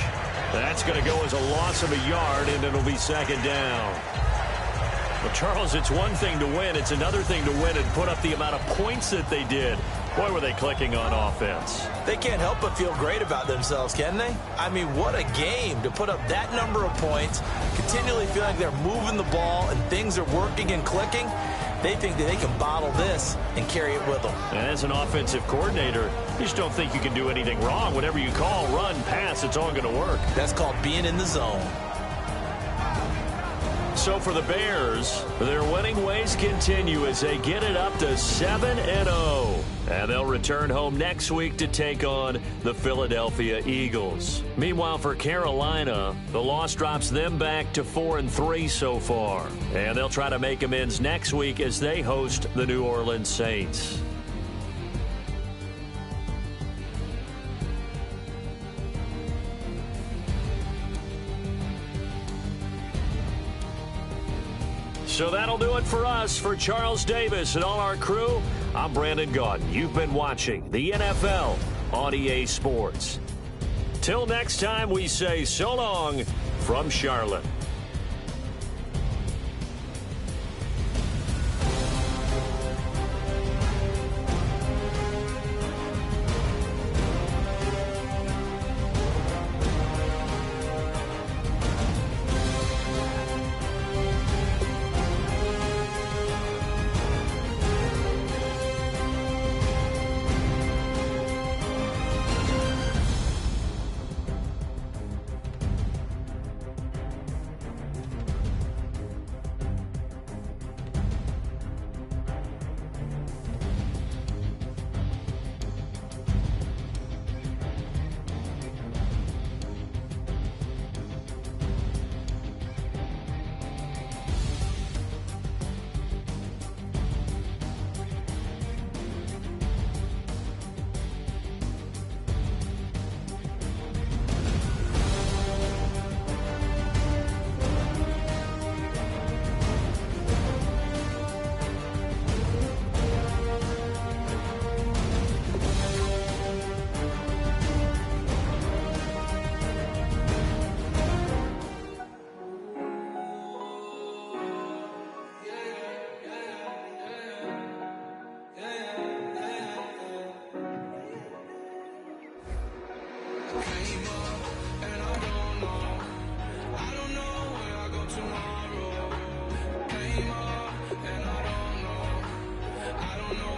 That's going to go as a loss of a yard, and it'll be second down. Well, Charles, it's one thing to win. It's another thing to win and put up the amount of points that they did. Boy, were they clicking on offense. They can't help but feel great about themselves, can they? I mean, what a game to put up that number of points, continually feel like they're moving the ball and things are working and clicking. They think that they can bottle this and carry it with them. And as an offensive coordinator, you just don't think you can do anything wrong. Whatever you call, run, pass, it's all going to work. That's called being in the zone. So for the Bears, their winning ways continue as they get it up to 7-0. And they'll return home next week to take on the Philadelphia Eagles. Meanwhile, for Carolina, the loss drops them back to 4-3 so far. And they'll try to make amends next week as they host the New Orleans Saints. So that'll do it for us. For Charles Davis and all our crew, I'm Brandon Gaudin. You've been watching the NFL on EA Sports. Till next time, we say so long from Charlotte.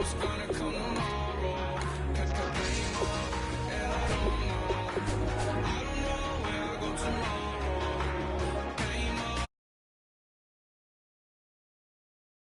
It's gonna